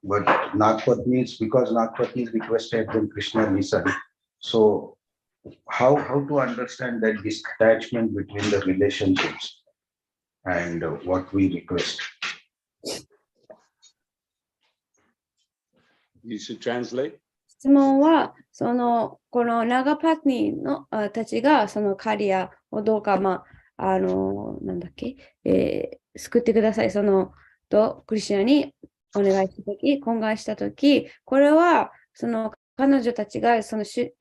But Nagpatni is because Nagpatni is requested, then Krishna listened. So how to understand that this attachment between the relationships and what we request? You should translate. 質問は、このナガパテニのたちが、そのカリアをどうか、なんだっけ、救ってください。クリシュナにお願いしたとき、懇願したとき、これは、彼女たちが、自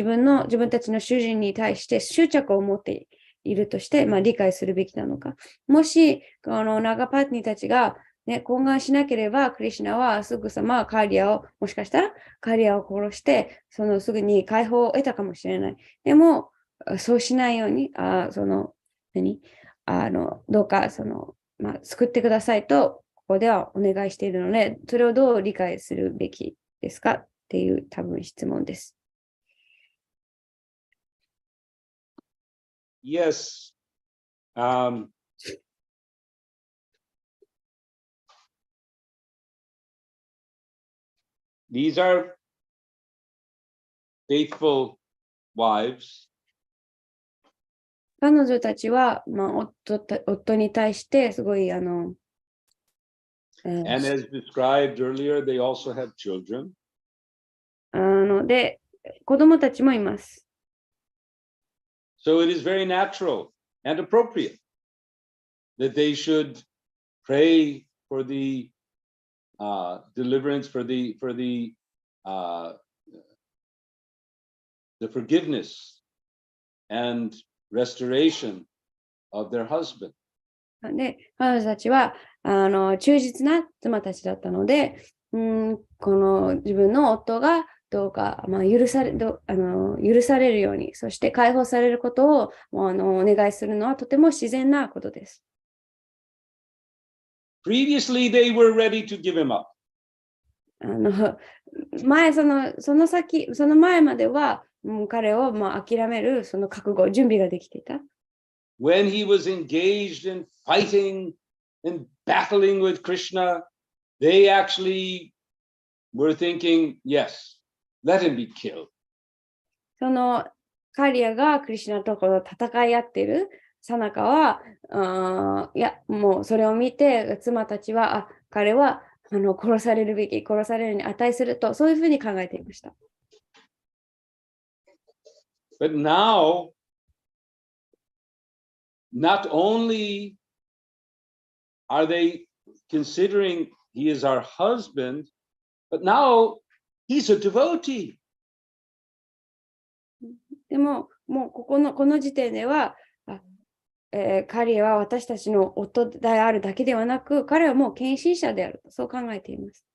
分たちの主人に対して執着を持っているとして、理解するべきなのか。もし、ナガパテニたちが、懇願しなければ、クリシュナはすぐさまもしかしたらカリアを殺して、すぐに解放を得たかもしれない。でも、そうしないように、どうか、救ってくださいと、ここではお願いしているので、それをどう理解するべきですかっていう多分質問です。Yes. These are faithful wives. 彼女たちは、夫に対してすごいAnd as described earlier, they also have children. で、子供たちもいます。So it is very natural and appropriate that they should pray for the deliverance, for the forgiveness and restoration of their husband. で、彼女たちは忠実な妻たちだったので、この自分の夫がどうか、許されるように、そして解放されることをお願いするのはとても自然なことです。Previously, they were ready to give him up. その前までは、彼を諦めるその覚悟、準備ができていた。When he was engaged in fighting and battling with Krishna, they actually were thinking, yes, let him be killed. カリアがクリシュナと戦い合っているさなかは、いや、もうそれを見て、妻たちは、彼は殺されるに値すると、そういうふうに考えていました。But now, not only are they considering he is our husband, but now he's a devotee. でも、もうこの時点では、カリアは私たちの夫であるだけではなく、彼はもう献身者であると、そう考えています。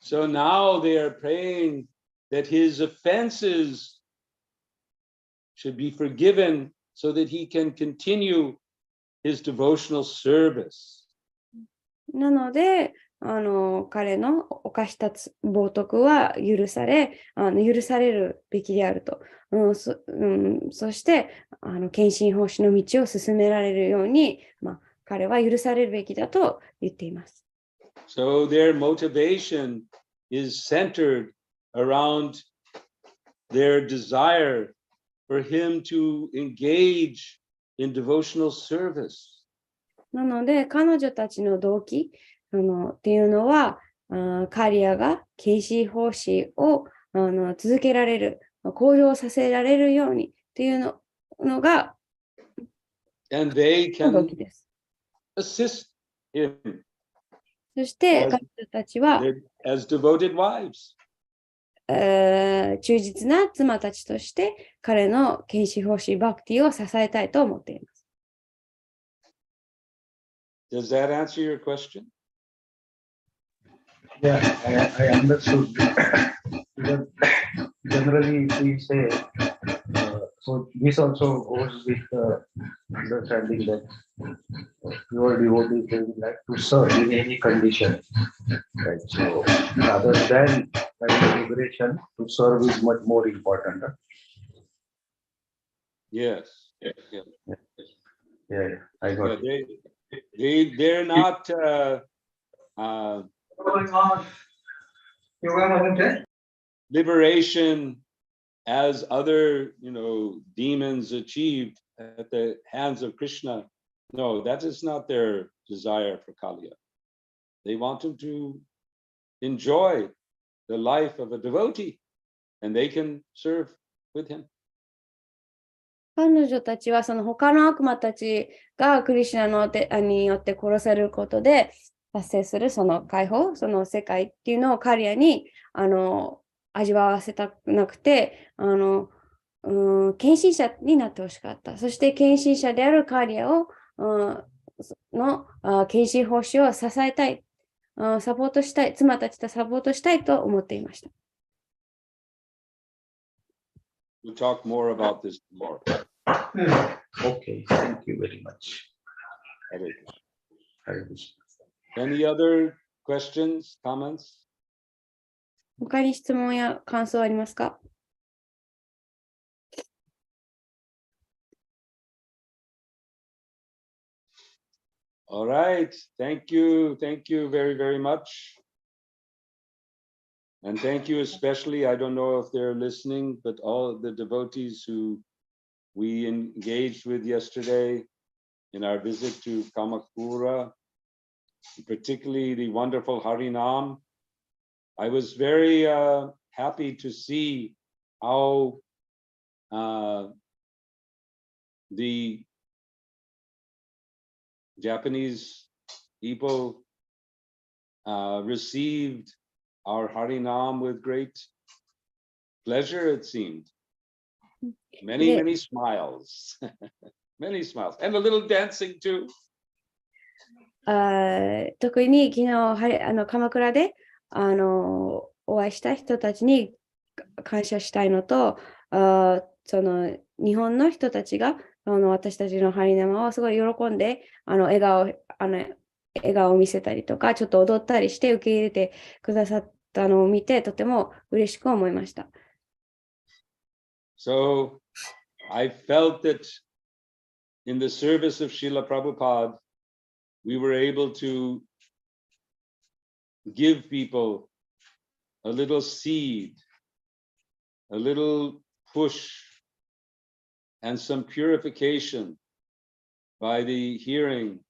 So now they are praying that his offenses should be forgiven so that he can continue his devotional service. なので、彼の犯した冒涜は許されるべきであると。そして、献身奉仕の道を進められるように、彼は許されるべきだと言っています。So their motivation is centered around their desire for him to engage in devotional service. なので、彼女たちの動機っていうのは、カリアが献身奉仕を続けられる、向上させられるようにっていうのが動機です。Assist him そして、彼女たちは as devoted wives. 忠実な妻たちとして彼の献身奉仕バクティを支えたいと思っています。Does that answer your question? Yeah, I understood. Because generally we say, so this also goes with understanding that your devotees they would like to serve in any condition. Right. So rather than having liberation, to serve is much more important. Yes. Yes. Yeah, I got it. They're not liberation as other, demons achieved at the hands of Krishna. No, that is not their desire for Kaliya. They want him to enjoy the life of a devotee, and they can serve with him. 彼女たちはその他の悪魔たちがクリシュナのによって殺されることで達成するその解放、その世界っていうのを彼らに味わわせたくなくて、献身者になってほしかった。そして献身者である彼らをの献身奉仕を支えたい、サポートしたい、妻たちとサポートしたいと思っていました。We'll talk more about this tomorrow. Okay, thank you very much. Hare Krishna. Any other questions, comments? 他に質問や感想ありますか？ All right. Thank you. Thank you very, very much. And thank you especially, I don't know if they're listening, but all the devotees who we engaged with yesterday in our visit to Kamakura, particularly the wonderful Harinam. I was very happy to see how the Japanese people received our Harinam with great pleasure, it seemed. Many, many smiles. Many smiles. And a little dancing too. 特に昨日鎌倉でお会いした人たちに感謝したいのと、その日本の人たちが私たちのハリナマをすごい喜んで笑顔を見せたりとか、ちょっと踊ったりして受け入れてくださったのを見て、とても嬉しく思いました。So I felt that in the service of Srila Prabhupada, we were able to give people a little seed, a little push, and some purification by the hearing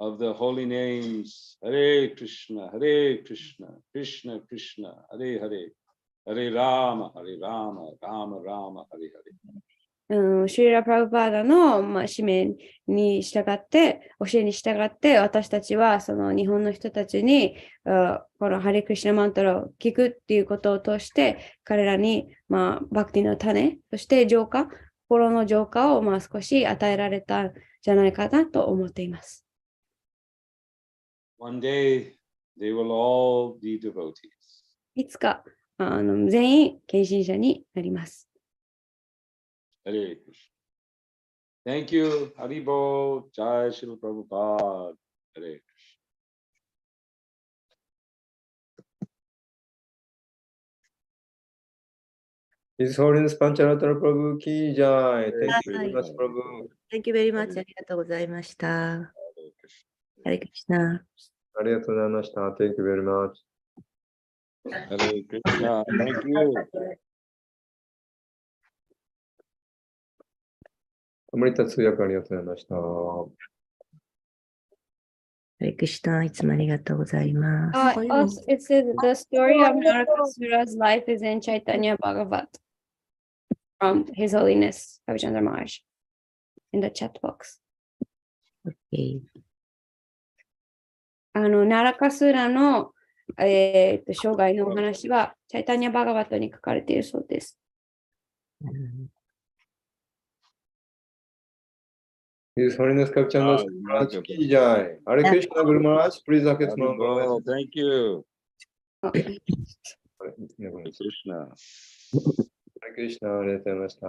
of the holy names Hare Krishna, Krishna Krishna, Hare Hare, Hare Rama, Rama Rama, Hare Hare. シュリラ・プラブパーダの、使命に従って、教えに従って、私たちはその日本の人たちに、このハレクリシュナマントラを聞くっていうことを通して、彼らに、バクティの種、そして心の浄化を、少し与えられたんじゃないかなと思っています。One day, they will all be devotees. いつか全員献身者になります。Hare Krishna. Thank you, Haribo, Jai Srila Prabhupada. Hare Krishna. His Holiness Pancaratna Prabhuji ki jai. Thank you very much, Prabhu. Thank you very much. ありがとうございました。ハレクリシナ。ありがとうございました。Thank you very much. Hare Krishna. Thank you. アムリタ通訳ありがとうございました。ハレクリシナ、いつもありがとうございます。Also, it says the story of Narakasura's life is in Chaitanya Bhagavat from His Holiness Abhichandra Maharaj in the chat box. Okay. ナラカスラの、生涯のお話はチャイタニア・バガバットに書かれているそうです。His Holiness Kapchanda Maharaj ki jai. Hare Krishna Guru Maharaj, please accept my Oh, thank you. Oh. Hare Krishna. Hare Krishna, ありがとうございました。